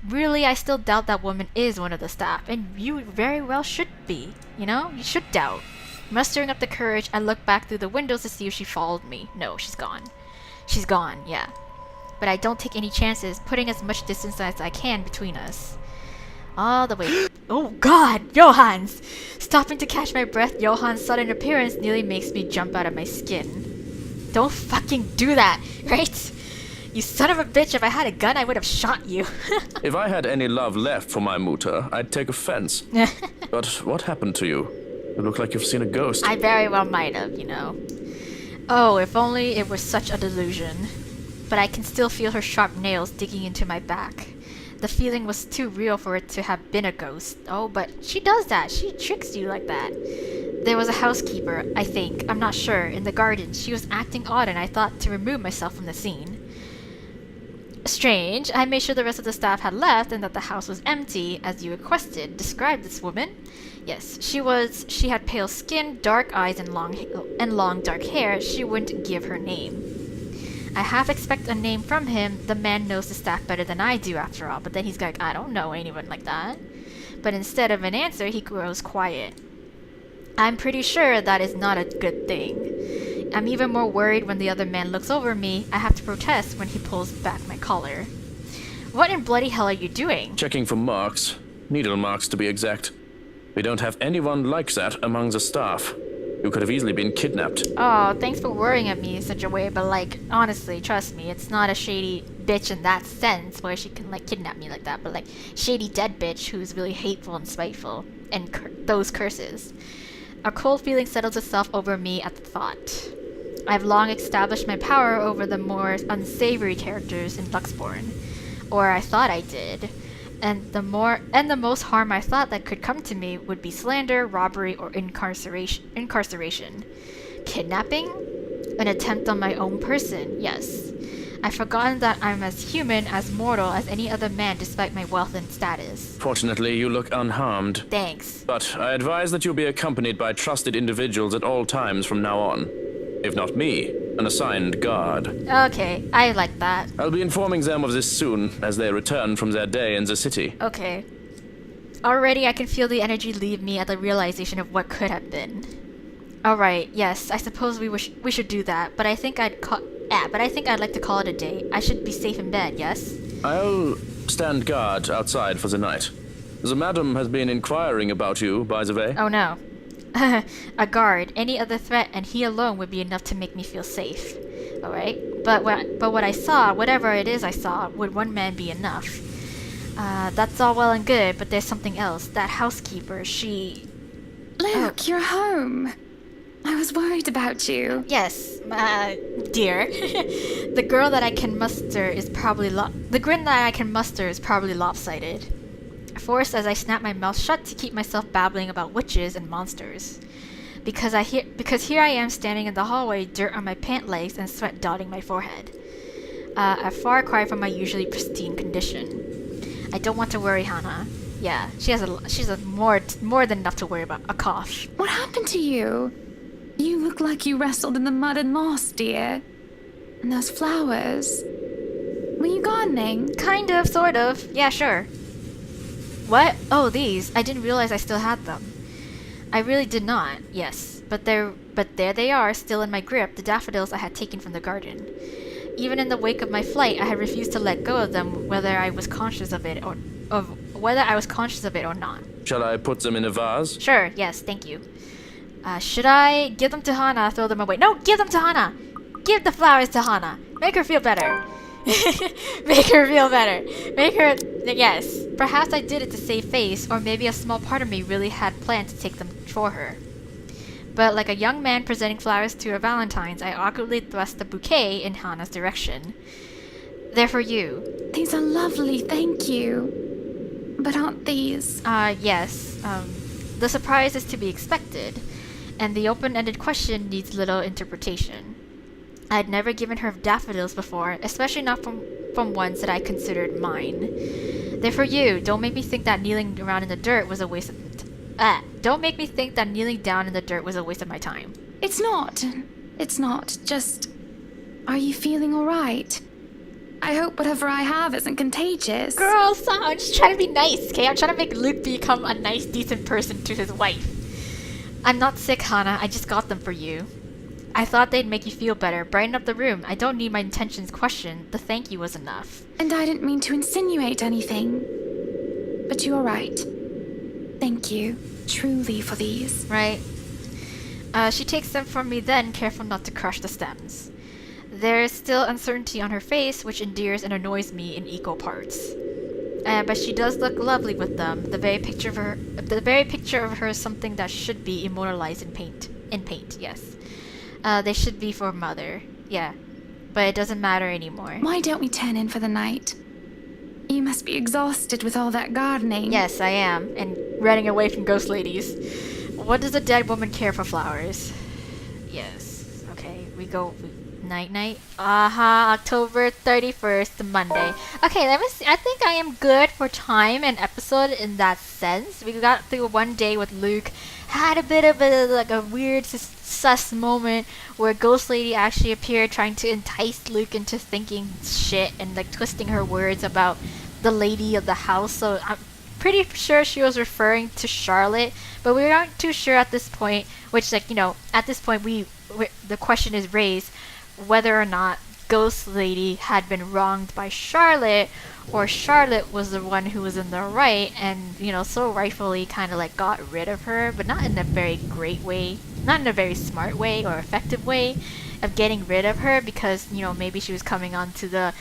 Really, I still doubt that woman is one of the staff, and you very well should be. You know? You should doubt. Mustering up the courage, I looked back through the windows to see if she followed me. No, she's gone. She's gone, yeah. But I don't take any chances, putting as much distance as I can between us. All the way. Oh god, Johans! Stopping to catch my breath, Johan's sudden appearance nearly makes me jump out of my skin. Don't fucking do that, right? You son of a bitch, if I had a gun, I would have shot you. If I had any love left for my mutter, I'd take offense. But what happened to you? You look like you've seen a ghost. I very well might have, you know. Oh, if only it was such a delusion. But I can still feel her sharp nails digging into my back. The feeling was too real for it to have been a ghost. Oh, but she does that. She tricks you like that. There was a housekeeper, I think, I'm not sure, in the garden. She was acting odd and I thought to remove myself from the scene. Strange. I made sure the rest of the staff had left and that the house was empty, as you requested. Describe this woman. Yes, she had pale skin, dark eyes, and long dark hair. She wouldn't give her name. I half expect a name from him. The man knows the staff better than I do, after all. But then he's like, I don't know anyone like that. But instead of an answer, he grows quiet. I'm pretty sure that is not a good thing. I'm even more worried when the other man looks over me. I have to protest when he pulls back my collar. What in bloody hell are you doing? Checking for marks. Needle marks, to be exact. We don't have anyone like that among the staff. You could have easily been kidnapped. Oh, thanks for worrying at me in such a way, but like, honestly, trust me, it's not a shady bitch in that sense where she can like kidnap me like that, but like shady dead bitch who's really hateful and spiteful, and those curses. A cold feeling settles itself over me at the thought. I've long established my power over the more unsavory characters in Luxborn, or I thought I did. And the most harm I thought that could come to me would be slander, robbery, or incarceration. Kidnapping? An attempt on my own person, yes. I've forgotten that I'm as human, as mortal as any other man despite my wealth and status. Fortunately, you look unharmed. Thanks. But I advise that you be accompanied by trusted individuals at all times from now on. If not me, an assigned guard. Okay, I like that. I'll be informing them of this soon, as they return from their day in the city. Okay. Already I can feel the energy leave me at the realization of what could have been. Alright, yes, I suppose we should do that, but I think I'd like to call it a day. I should be safe in bed, yes? I'll stand guard outside for the night. The madam has been inquiring about you, by the way. Oh no. A guard, any other threat, and he alone would be enough to make me feel safe. Alright? But what I saw, whatever it is I saw, would one man be enough? That's all well and good, but there's something else. That housekeeper, she... Luke, you're home. I was worried about you. Yes, dear. The grin that I can muster is probably lopsided. Forced as I snap my mouth shut to keep myself babbling about witches and monsters. Because here I am standing in the hallway, dirt on my pant legs and sweat dotting my forehead. A far cry from my usually pristine condition. I don't want to worry Hannah. Yeah, she's more than enough to worry about. A cough. What happened to you? You look like you wrestled in the mud and lost, dear. And those flowers. Were you gardening? Kind of, sort of. Yeah, sure. What? Oh, these. I didn't realize I still had them. I really did not, yes. But there they are, still in my grip, the daffodils I had taken from the garden. Even in the wake of my flight, I had refused to let go of them, whether I was conscious of it or not. Shall I put them in a vase? Sure, yes, thank you. Should I give them to Hana, throw them away? No, give them to Hana! Give the flowers to Hana. Make her feel better. Make her feel better. Make her... Yes. Perhaps I did it to save face, or maybe a small part of me really had planned to take them for her. But like a young man presenting flowers to a Valentine's, I awkwardly thrust the bouquet in Hana's direction. They're for you. These are lovely, thank you. But aren't these... Yes. The surprise is to be expected, and the open-ended question needs little interpretation. I'd never given her daffodils before, especially not from ones that I considered mine. They're for you. Don't make me think that kneeling around in the dirt was a waste of... Don't make me think that kneeling down in the dirt was a waste of my time. It's not. It's not. Just... Are you feeling alright? I hope whatever I have isn't contagious. Girl, stop. I'm just trying to be nice, okay? I'm trying to make Luke become a nice, decent person to his wife. I'm not sick, Hana. I just got them for you. I thought they'd make you feel better, brighten up the room. I don't need my intentions questioned. The thank you was enough. And I didn't mean to insinuate anything. But you are right. Thank you, truly, for these. Right. She takes them from me then, careful not to crush the stems. There is still uncertainty on her face, which endears and annoys me in equal parts. But she does look lovely with them. The very picture of her is something that should be immortalized in paint. Yes. They should be for Mother. Yeah. But it doesn't matter anymore. Why don't we turn in for the night? You must be exhausted with all that gardening. Yes, I am. And running away from ghost ladies. What does a dead woman care for flowers? Yes. Okay, we go... Night. October 31st, Monday. Okay, let me see. I think I am good for time and episode in that sense. We got through one day with Luke. Had a bit of a weird sus moment where Ghost Lady actually appeared, trying to entice Luke into thinking shit and like twisting her words about the lady of the house. So I'm pretty sure she was referring to Charlotte, but we aren't too sure at this point. Which, like, you know, at this point the question is raised whether or not Ghost Lady had been wronged by Charlotte, or Charlotte was the one who was in the right and, you know, so rightfully kind of like got rid of her, but not in a very great way, not in a very smart way or effective way of getting rid of her, because, you know, maybe she was coming on to the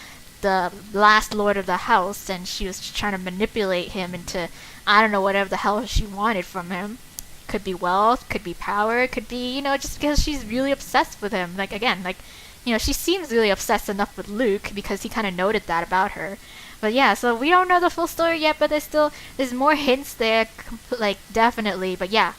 last lord of the house and she was trying to manipulate him into, I don't know, whatever the hell she wanted from him. Could be wealth, could be power, could be, you know, just because she's really obsessed with him. Like, again, like, you know, she seems really obsessed enough with Luke because he kind of noted that about her. But yeah, so we don't know the full story yet, but there's more hints there, like, definitely. But yeah,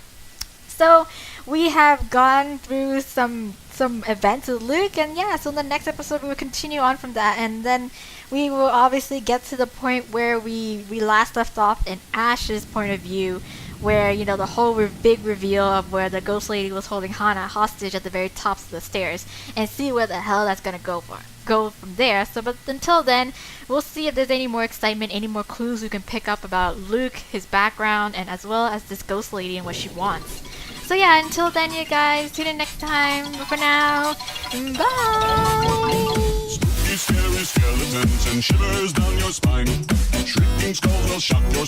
so we have gone through some events with Luke, and yeah, so in the next episode we will continue on from that, and then we will obviously get to the point where we last left off in Ash's point of view, where, you know, the whole big reveal of where the ghost lady was holding Hana hostage at the very tops of the stairs, and see where the hell that's gonna go from there. So, but until then, we'll see if there's any more excitement, any more clues we can pick up about Luke, his background, and as well as this ghost lady and what she wants. So yeah, until then, you guys, tune in next time. But for now, bye! Spooky, scary skeletons and shivers down your spine. Shrieking skulls will shock your